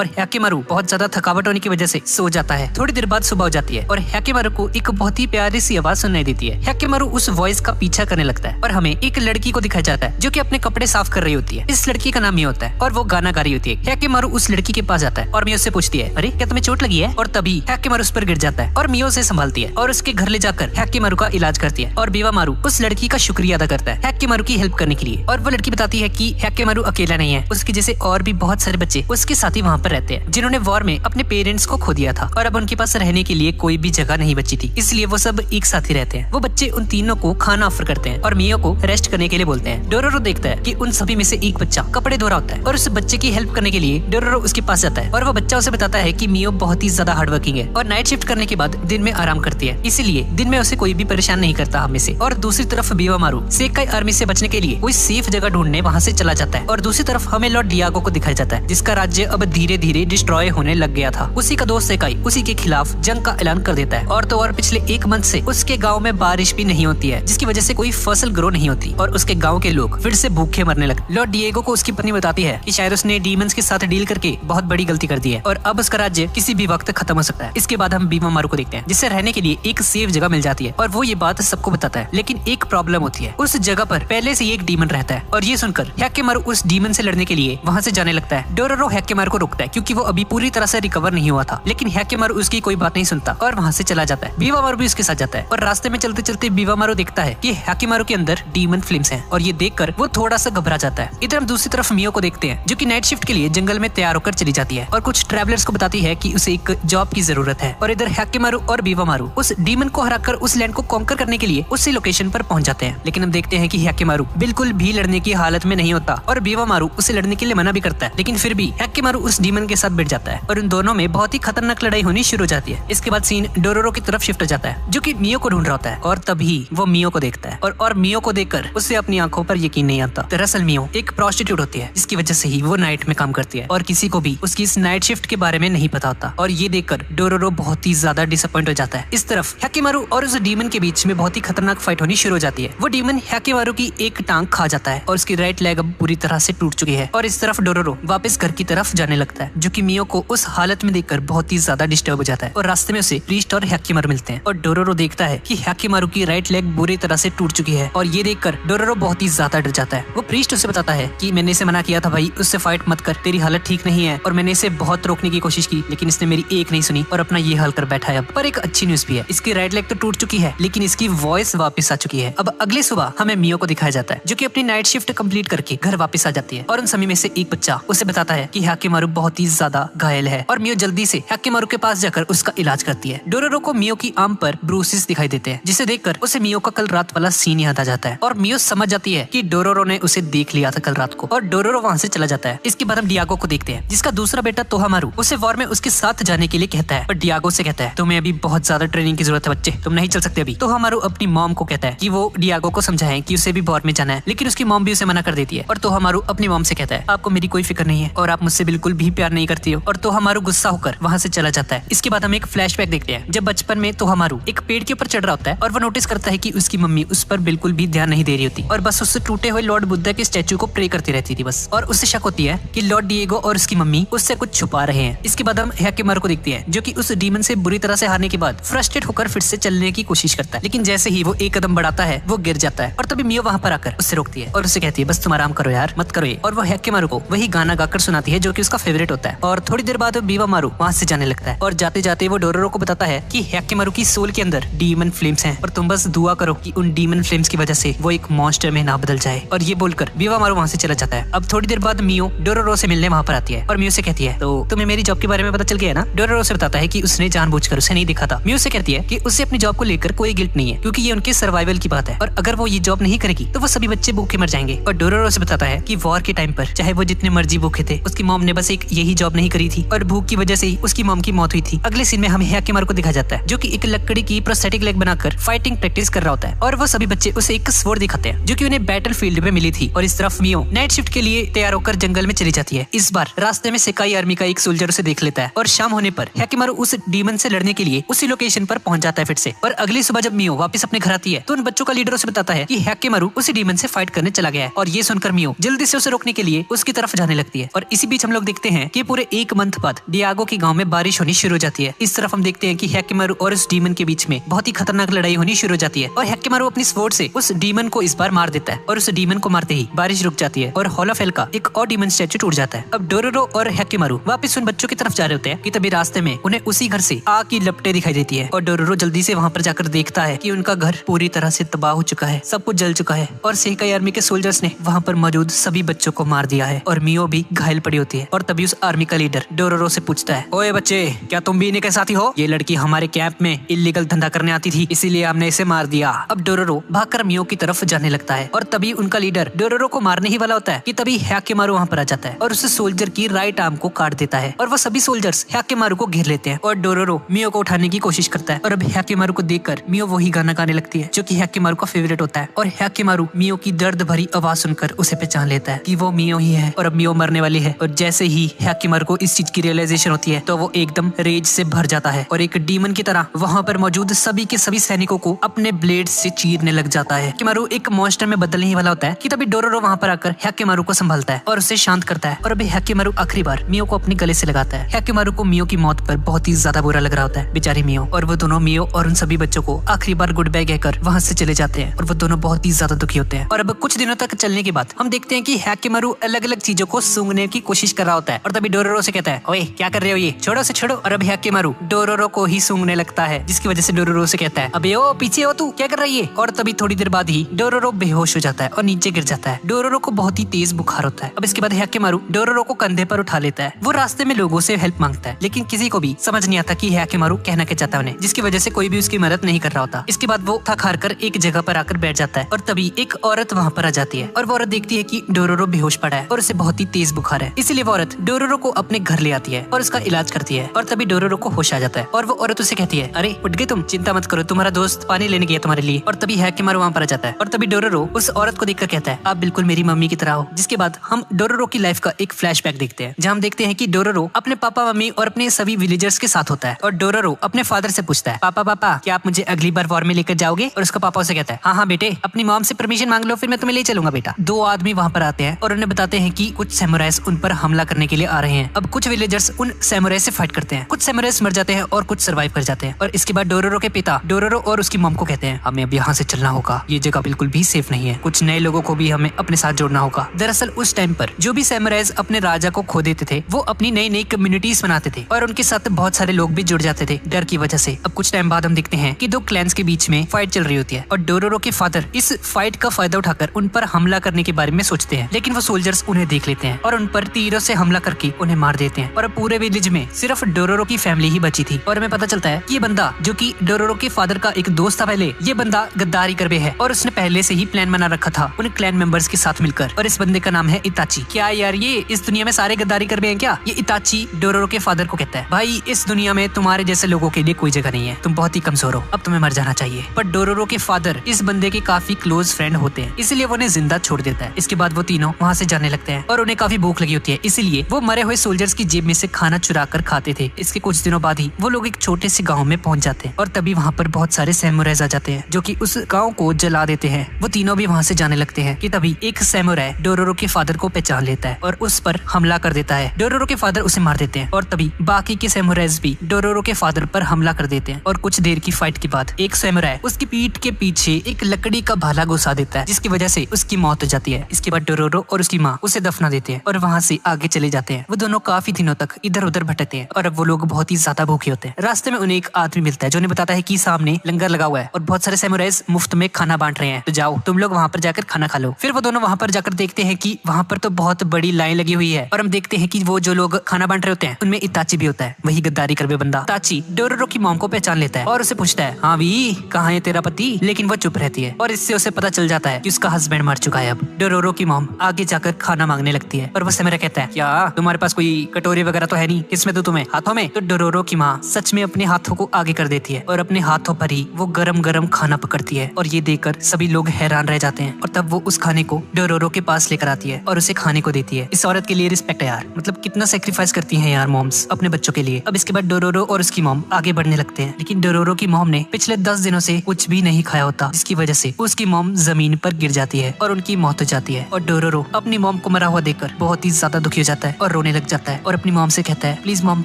और हैकेमारू बहुत ज्यादा थकावट होने की वजह से सो जाता है। थोड़ी देर बाद सुबह हो जाती है और हैकेमारू को एक बहुत ही प्यारी सी आवाज सुनाई देती है। हैकेमारू उस वॉइस का पीछा करने लगता है और हमें एक लड़की को दिखाया जाता है जो कि अपने कपड़े साफ कर रही होती है। इस लड़की का नाम मियो होता है और वो गाना गा रही होती है। हैकेमारू उस लड़की के पास जाता है और मियो से पूछती है, अरे क्या तुम्हें चोट लगी है? और तभी हैकेमारू उस पर गिर जाता है और मियो उसे संभालती है और उसके घर ले जाकर हैकेमारू का इलाज करती है और बीवामारू उस लड़की का शुक्रिया अदा करता है हैकेमारू की हेल्प करने के लिए। और वो लड़की बताती है कि हैकेमारू अकेला नहीं है, उसके जैसे और भी बहुत सारे बच्चे उसके साथ ही वहाँ पर रहते हैं जिन्होंने वॉर में अपने पेरेंट्स को खो दिया था और अब उनके पास रहने के लिए कोई भी जगह नहीं बची थी, इसलिए वो सब एक साथ ही रहते हैं। वो बच्चे उन तीनों को खाना ऑफर करते हैं और मियो को रेस्ट करने के लिए बोलते हैं। डोरोरो देखता है कि उन सभी में से एक बच्चा कपड़े धो रहा होता है और उस बच्चे की हेल्प करने के लिए डोरोरो उसके पास जाता है और वो बच्चा उसे बताता है कि मियो बहुत ही ज्यादा हार्ड वर्किंग है और नाइट शिफ्ट करने के बाद दिन में आराम करती है, इसीलिए दिन में उसे कोई भी परेशान नहीं करता हमें से। और दूसरी तरफ बीवामारू सेकाई आर्मी से बचने के लिए कोई सेफ जगह ढूंढने वहाँ से चला जाता है और दूसरी तरफ हमें लॉर्ड डियागो को दिखाया जाता है जिसका राज्य अब धीरे धीरे डिस्ट्रॉय होने लग गया था। उसी का दोस्त सेकाई उसी के खिलाफ जंग का ऐलान कर देता है और तो और पिछले एक मंथ से उसके गाँव में बारिश भी नहीं होती है जिसकी वजह से कोई फसल ग्रो नहीं होती और उसके गाँव के लोग फिर से भूखे मरने लगे। लॉर्ड डिएगो को उसकी पत्नी बताती है कि शायद उसने डीमंस के साथ डील करके बहुत बड़ी गलती कर दी है और अब उसका राज्य किसी भी वक्त खत्म हो सकता है। इसके बाद हम बीवामारू को देखते हैं जिससे रहने के लिए एक सेफ जगह मिल जाती है और वो ये बात सबको बताता है, लेकिन एक प्रॉब्लम होती है। उस जगह पर पहले से एक डीमन रहता है और ये सुनकर हैकेमारू उस डीमन से लड़ने के लिए वहाँ से जाने लगता है। डोरोरो हैकेमारू को रोकता है क्योंकि वो अभी पूरी तरह से रिकवर नहीं हुआ था, लेकिन हैकेमारू उसकी कोई बात नहीं सुनता और वहाँ से चला जाता है। बीवामारू भी उसके साथ जाता है और रास्ते में चलते चलते बीवामारू देखता है कि हैकेमारू के अंदर डीमन फ्लेम्स हैं और ये देखकर वो थोड़ा सा घबरा जाता है। इधर हम दूसरी तरफ मियो को देखते हैं जो कि नाइट शिफ्ट के लिए जंगल में तैयार होकर चली जाती है और कुछ ट्रैवलर्स को बताती है कि उसे एक जॉब की जरूरत है। और इधर हैकेमारू और बीवामारू उस डीमन को हराकर उस लैंड को कॉन्कर करने के लिए उसी लोकेशन पर पहुंच जाते हैं, लेकिन हम देखते हैं कि हैकेमारू बिल्कुल भी लड़ने की हालत में नहीं होता और बीवामारू उसे लड़ने के लिए मना भी करता है, लेकिन फिर भी हैकेमारू उस डीमन के साथ बैठ जाता है और उन दोनों में बहुत ही खतरनाक लड़ाई होनी शुरू हो जाती है। इसके बाद सीन डोरोरो की तरफ शिफ्ट हो जाता है जो कि मियो को ढूंढ रहा होता है और तभी वो मियो को देखता है और मियो को देखकर उसे अपनी आंखों पर यकीन नहीं आता। दरअसल मियो एक प्रोस्टिट्यूट होती है जिसकी वजह से ही वो नाइट में काम करती है और किसी को भी उसकी इस नाइट शिफ्ट के बारे में नहीं पता होता और ये देखकर डोरोरो बहुत ही ज्यादा डिसअपॉइंट हो जाता है। इस तरफ हैकेमारू और उस डीमन के बीच में बहुत ही खतरनाक फाइट होनी शुरू हो जाती है। वो डीमन हैकेमारू की एक टांग खा जाता है और उसकी राइट लेग अब पूरी तरह से टूट चुकी है और इस तरफ डोरोरो वापस घर की तरफ जाने लगता है जो कि मियो को उस हालत में देखकर बहुत ही ज्यादा डिस्टर्ब हो जाता है और रास्ते में उसे प्रीस्ट और हैकेमारू मिलते हैं और डोरोरो देखता है कि हैकेमारू की राइट लेग बुरी तरह से टूट चुकी है और ये देखकर डोरोरो बहुत ही ज्यादा डर जाता है। वो प्रीस्ट उसे बताता है कि मैंने इसे मना किया था भाई, उससे फाइट मत कर, तेरी हालत ठीक नहीं है और मैंने इसे बहुत रोकने की कोशिश की लेकिन इसने मेरी एक नहीं सुनी और अपना ये हाल कर बैठा है। अब पर एक अच्छी न्यूज भी है, इसकी राइट लेग तो टूट चुकी है लेकिन इसकी वॉइस वापस आ चुकी है। अब अगले सुबह हमें मियो को दिखाया जाता है जो कि अपनी नाइट शिफ्ट कंप्लीट करके घर वापस आ जाती है और उन सभी में से एक बच्चा उसे बताता है कि हैकेमारू बहुत ही ज्यादा घायल है और मियो जल्दी से हैकेमारू के पास जाकर उसका इलाज करती है। डोरोरो को मियो की आर्म पर ब्रूसेस दिखाई देते हैं जिसे देखकर उसे मियो का कल रात वाला सीन याद आ जाता है और मियो समझ जाती है कि डोरोरो ने उसे देख लिया था कल रात को और डोरोरो वहाँ से चला जाता है। इसके बाद हम डियागो को देखते हैं जिसका दूसरा बेटा तोहामारू उसे वॉर में उसके साथ जाने के लिए कहता है और डियागो से कहता है तुम्हें अभी बहुत ज्यादा ट्रेनिंग की जरूरत है बच्चे, तुम नहीं चल सकते अभी। तोहामारू अपनी मॉम को कहता है कि वो डियागो को समझाए कि उसे भी वॉर में जाना है, लेकिन उसकी मॉम भी उसे मना कर देती है और तोहामारू अपनी मॉम से कहता है आपको मेरी कोई फिक्र नहीं है और आप मुझसे बिल्कुल भी प्यार नहीं करती हो और तोहामारू गुस्सा होकर वहाँ से चला जाता है। इसके बाद हम एक फ्लैशबैक देखते हैं जब बचपन में तोहामारू एक पेड़ के ऊपर चढ़ रहा होता है और वो नोटिस करता है कि उसकी मम्मी उस पर बिल्कुल भी ध्यान नहीं दे रही होती और बस उससे टूटे हुए लॉर्ड बुद्धा के स्टैचू को प्रे करती रहती थी बस, और उससे शक होती है कि लॉर्ड डिएगो और उसकी मम्मी उससे कुछ छुपा रहे हैं। इसके बाद हम हैकेमारू को देखते हैं जो कि उस डीमन से बुरी तरह से हारने के बाद फ्रस्ट्रेट होकर फिर से चलने की कोशिश करता है, लेकिन जैसे ही वो एक कदम बढ़ाता है वो गिर जाता है और तभी मियो वहाँ पर आकर उससे रोकती है और उससे कहती है बस तुम आराम करो यार, मत करो ये, और वो हैकेमारू को वही गाना गाकर सुनाती है जो कि उसका फेवरेट होता है। और थोड़ी देर बाद बीवामारू वहाँ से जाने लगता है और जाते जाते वो डोरोरो को बताता है कि हैकेमारू की सोल के अंदर डीमन फ्लेम्स हैं और तुम बस दुआ करो कि उन डीमन फ्लेम्स की वजह से वो एक मॉन्स्टर में ना बदल जाए। और ये बोलकर बीवामारू वहाँ से चला जाता है। अब थोड़ी देर बाद मियो डोरोरो से मिलने वहाँ पर आती है और मियो से कहती है तो तुम्हें मेरी जॉब के बारे में पता चल गया ना। डोरोरो से बताता है कि उसने जानबूझकर उसे नहीं दिखा था। मियो से कहती है कि उसे अपनी जॉब को लेकर कोई गिल्ट नहीं है क्योंकि ये उनके सर्वाइवल की बात है और अगर वो ये जॉब नहीं करेगी तो वो सभी बच्चे भूखे मर जाएंगे। और डोरोरो से बताता है कि वॉर के टाइम पर चाहे वो जितने मर्जी भूखे थे उसकी मॉम ने बस एक यही जॉब नहीं करी थी और भूख की वजह से ही उसकी मॉम की मौत हुई थी। अगले सीन में हमें हैकेमारू को दिखाया जाता है जो कि एक लकड़ी की प्रोस्थेटिक लेग बनाकर फाइटिंग प्रैक्टिस कर रहा होता है और वो सभी बच्चे उसे एक स्वॉर्ड दिखाते हैं जो कि उन्हें बैटल फील्ड में मिली थी। और इस तरफ मियो नाइट शिफ्ट के लिए तैयार होकर जंगल में चली जाती है। इस बार रास्ते में सेकाई आर्मी का एक सोल्जर उसे देख लेता है और शाम होने पर हैकिमारू उस डीमन से लड़ने के लिए उसी लोकेशन पर पहुंच जाता है फिर से। और अगली सुबह जब मियो वापस अपने घर आती है तो उन बच्चों का लीडर उसे बताता है कि हैकिमारू उसी डीमन से फाइट करने चला गया है। और ये सुनकर मियो जल्दी से उसे रोकने के लिए उसकी तरफ जाने लगती है। और इसी बीच हम लोग देखते हैं कि पूरे 1 मंथ बाद डियागो के गांव में बारिश होनी शुरू हो जाती है। इस तरफ हम देखते हैं कि हैकिमारू और उस डीमन के बीच में बहुत ही खतरनाक लड़ाई होनी शुरू हो जाती है और हैकिमारू अपनी स्वॉर्ड से उस डीमन को इस बार मार देता है। और उस डीमन को मारते ही बारिश रुक जाती है और होलोफेल का एक और डीमन स्टैचू टूट जाता है। अब डोरोरो और हैकिमारू वापस उन बच्चों की तरफ जा रहे होते हैं कि तभी रास्ते में उन्हें उसी घर से आग की लपटें दिखाई देती है। और डोरोरो जल्दी से वहाँ पर जाकर देखता है कि उनका घर पूरी तरह से तबाह हो चुका है, सब कुछ जल चुका है और सेकाई आर्मी के सोल्जर्स ने वहाँ पर मौजूद सभी बच्चों को मार दिया है। और मियो भी घायल पड़ी होती है। और तभी उस आर्मी का लीडर डोरोरो से पूछता है, ओए बच्चे, क्या तुम भी इन्हीं के साथी हो? ये लड़की हमारे कैंप में इल्लीगल धंधा करने आती थी, इसीलिए हमने इसे मार दिया। अब डोरोरो भागकर मियो की तरफ जाने लगता है और तभी उनका लीडर डोरोरो को मारने ही वाला होता है कि तभी हैकिमारू वहाँ पर आ जाता है और उस सोल्जर की राइट आर्म को काट देता है। और वो सभी सोल्जर्स हैकिमारू को घेर लेते हैं और डोरोरो मियो को उठाने की कोशिश करता है। और अब हैकिमारू को देखकर मियो वही गाना गाने लगती है जो कि हैकिमारू का फेवरेट होता है। और हैकिमारू मियो की दर्द भरी आवाज सुनकर उसे पहचान लेता है कि वो मियो ही है और अब मियो मरने वाली है। और जैसे ही हैकिमारू को इस चीज की रियलाइजेशन होती है तो वो एकदम रेज से भर जाता है और एक डीमन की तरह वहाँ पर मौजूद सभी के सभी सैनिकों को अपने ब्लेड से चीरने लग जाता है। हैकिमारू एक मॉन्स्टर में बदलने ही वाला होता है कि तभी डोरोरो वहाँ पर आकर हैकिमारू को संभालता है और उसे शांत करता है। और अभी हैकिमारू आखिरी बार मियो को अपने गले से लगाता है। हैकिमारू को मियो की मौत पर बहुत ही ज्यादा बुरा लग रहा होता है, बेचारी मियो। और वो दोनों मियो और उन सभी बच्चों को आखिरी बार गुड बाय कहकर वहाँ से चले जाते हैं और वो दोनों बहुत ही ज्यादा दुखी होते हैं। और अब कुछ दिनों तक चलने के बाद हम देखते हैं कि हैकिमारू अलग अलग चीजों को सूंघने की कोशिश कर रहा होता है। और तभी डोरोरो से कहता है, ओए क्या कर रहे हो, ये छोड़ो से छोड़ो। और अब हैकिमारू डोरोरो को ही सूंघने लगता है, जिसकी वजह से डोरोरो से कहता है, अबे ओ पीछे हो, तू क्या कर रही है? और तभी थोड़ी देर बाद ही डोरोरो बेहोश हो जाता है और नीचे गिर जाता है। डोरोरो को बहुत ही तेज बुखार होता है। अब इसके बाद हैकिमारू डोरोरो को कंधे पर उठा लेता है। वो रास्ते में लोगों से हेल्प मांगता है लेकिन किसी को भी समझ नहीं आता कि हैकिमारू कहना क्या चाहता है उन्हें, जिसकी वजह से कोई भी उसकी मदद नहीं कर रहा होता। इसके बाद वो थक हार कर एक जगह पर आकर बैठ जाता है और तभी एक औरत वहाँ पर आ जाती है और वो औरत देखती है कि डोरोरो बेहोश पड़ा है और उसे बहुत ही तेज बुखार है। इसीलिए वो औरत डोरोरो को अपने घर ले आती है और उसका इलाज करती है। और तभी डोरोरो को होश आ जाता है और वो औरत उसे कहती है, अरे उठ गए तुम, चिंता मत करो, तुम्हारा दोस्त पानी लेने गया तुम्हारे लिए। और तभी हैकिमारू वहाँ पर आ जाता है और तभी डोरोरो उस औरत को देखकर कहता है, आप बिल्कुल मेरी मम्मी की तरह हो। जिसके बाद हम डोरोरो की लाइफ का एक फ्लैशबैक देखते हैं जहाँ हम देखते हैं कि डोरोरो अपने पापा मम्मी और अपने सभी विलेजर्स के साथ होता है। और डोरोरो अपने फादर से पूछता है, पापा पापा क्या आप मुझे अगली बार वॉर में लेकर जाओगे? और उसका पापा उसे कहता है, हाँ हाँ बेटे, अपनी मॉम से परमिशन मांग लो, फिर मैं तुम्हें ले चलूंगा बेटा। 2 आदमी वहाँ पर आते हैं और उन्हें बताते हैं कि कुछ सैमुराइज उन पर हमला करने के लिए आ रहे हैं। अब कुछ विलेजर्स उन सैमुराइज से फाइट करते हैं, कुछ सैमुराइज मर जाते हैं और कुछ सर्वाइव कर जाते हैं। और इसके बाद डोरोरो के पिता डोरोरो और उसकी मॉम को कहते हैं, हमें अब यहाँ से चलना होगा, ये जगह बिल्कुल भी सेफ नहीं है, कुछ नए लोगों को भी हमें अपने साथ जोड़ना होगा। दरअसल उस टाइम पर जो भी सैमुराइज अपने राजा को खो देते थे वो अपनी नई नई कम्युनिटीज बनाते थे और उनके साथ बहुत सारे लोग भी जुड़ जाते थे डर की वजह से। अब कुछ टाइम बाद हम देखते हैं कि 2 क्लैंस के बीच में फाइट चल रही होती है और डोरोरो के फादर इस फाइट का फायदा उठाकर उन पर हमला करने के बारे में सोचते हैं, लेकिन वो सोल्जर्स उन्हें देख लेते हैं और उन पर तीरों से हमला करके उन्हें मार देते हैं। और पूरे विलेज में सिर्फ डोरोरो की फैमिली ही बची थी। और हमें पता चलता है कि ये बंदा जो कि डोरोरो के फादर का एक दोस्त था पहले, ये बंदा गद्दारी करवे है और उसने पहले से ही प्लान बना रखा था उन क्लैन मेंबर्स के साथ मिलकर। और इस बंदे का नाम है इताची। क्या यार ये इस दुनिया में सारे गद्दारी करवे हैं क्या? ये इताची डोरोरो के फादर को कहता है, भाई इस दुनिया में तुम्हारे जैसे लोगों के लिए कोई जगह नहीं है, तुम बहुत ही कमजोर हो, अब तुम्हें मर जाना चाहिए। पर डोरोरो के फादर इस बंदे के काफी क्लोज फ्रेंड होते हैं, इसलिए वो उन्हें जिंदा छोड़ देता है। इसके बाद वो तीनों वहाँ से जाने लगते हैं और उन्हें काफी भूख लगी होती है, इसीलिए वो मरे हुए सोल्जर्स की जेब में से खाना चुरा कर खाते थे। इसके कुछ दिनों बाद ही वो लोग एक छोटे से गाँव में पहुंच जाते हैं और तभी वहाँ पर बहुत सारे सैमुराइज आ जाते हैं जो कि उस गाँव को जला देते हैं। वो तीनों भी वहाँ से जाने लगते हैं कि तभी एक सैमुराई डोरोरो के फादर को पहचान लेता है और उस पर हमला कर देता है। डोरोरो के फादर उसे मार देते हैं और तभी बाकी के सैमुराइज भी डोरोरो के फादर पर हमला कर देते हैं। और कुछ देर की फाइट के बाद एक सैमुराई उसकी पीठ के पीछे एक लकड़ी का भाला घुसा देता है, जिसकी वजह से उसकी मौत हो जाती है। इसके बाद डोरोरो और उसकी माँ उसे दफना देते हैं और वहाँ से आगे चले जाते हैं। वो दोनों काफी दिनों तक इधर उधर भटकते हैं और अब वो लोग बहुत ही ज्यादा भूखे होते हैं। रास्ते में उन्हें एक आदमी मिलता है जो उन्हें बताता है कि सामने लंगर लगा हुआ है और बहुत सारे सैमुराइज मुफ्त में खाना बांट रहे हैं, तो जाओ तुम लोग वहाँ पर जाकर खाना खा लो। फिर वो दोनों वहाँ पर जाकर देखते हैं कि वहाँ पर तो बहुत बड़ी लाइन लगी हुई है और हम देखते हैं कि वो जो लोग खाना बांट रहे होते हैं उनमें इताची भी होता है, वही गद्दारी करवे बंदा। इताची डोरोरो की मॉम को पहचान लेता है और उसे पूछता है, हाँ भी कहाँ है तेरा पति? लेकिन वो चुप रहती है और इससे उसे पता चल जाता है कि उसका हस्बैंड मर चुका है। अब डोरोरो की मॉम आगे जाकर खाना मांगने लगती है और वो सैमुराई कहता है, क्या तुम्हारे पास कोई कटोरी वगैरह तो है नहीं, किसमें दूं तुम्हें, हाथों में? तो डोरोरो की माँ सच में अपने हाथों को आगे कर देती है और अपने हाथों पर ही वो गरम गरम खाना पकड़ती है और ये देखकर सभी लोग हैरान रह जाते हैं। और तब वो उस खाने को डोरोरो के पास लेकर आती है और उसे खाने को देती है। इस औरत के लिए रिस्पेक्ट है यार, मतलब कितना सेक्रीफाइस करती है यार मॉम्स। बस अपने बच्चों के लिए। अब इसके बाद डोरोरो और उसकी मॉम आगे बढ़ने लगते हैं, लेकिन डोरोरो की मॉम ने पिछले 10 दिनों से कुछ भी नहीं खाया होता, जिसकी वजह से उसकी मॉम जमीन पर गिर जाती है और उनकी मौत हो जाती है। और डोरोरो अपनी मॉम को मरा हुआ देखकर बहुत ही ज्यादा दुखी हो जाता है और रोने लग जाता है और अपनी मॉम से कहता है, प्लीज मॉम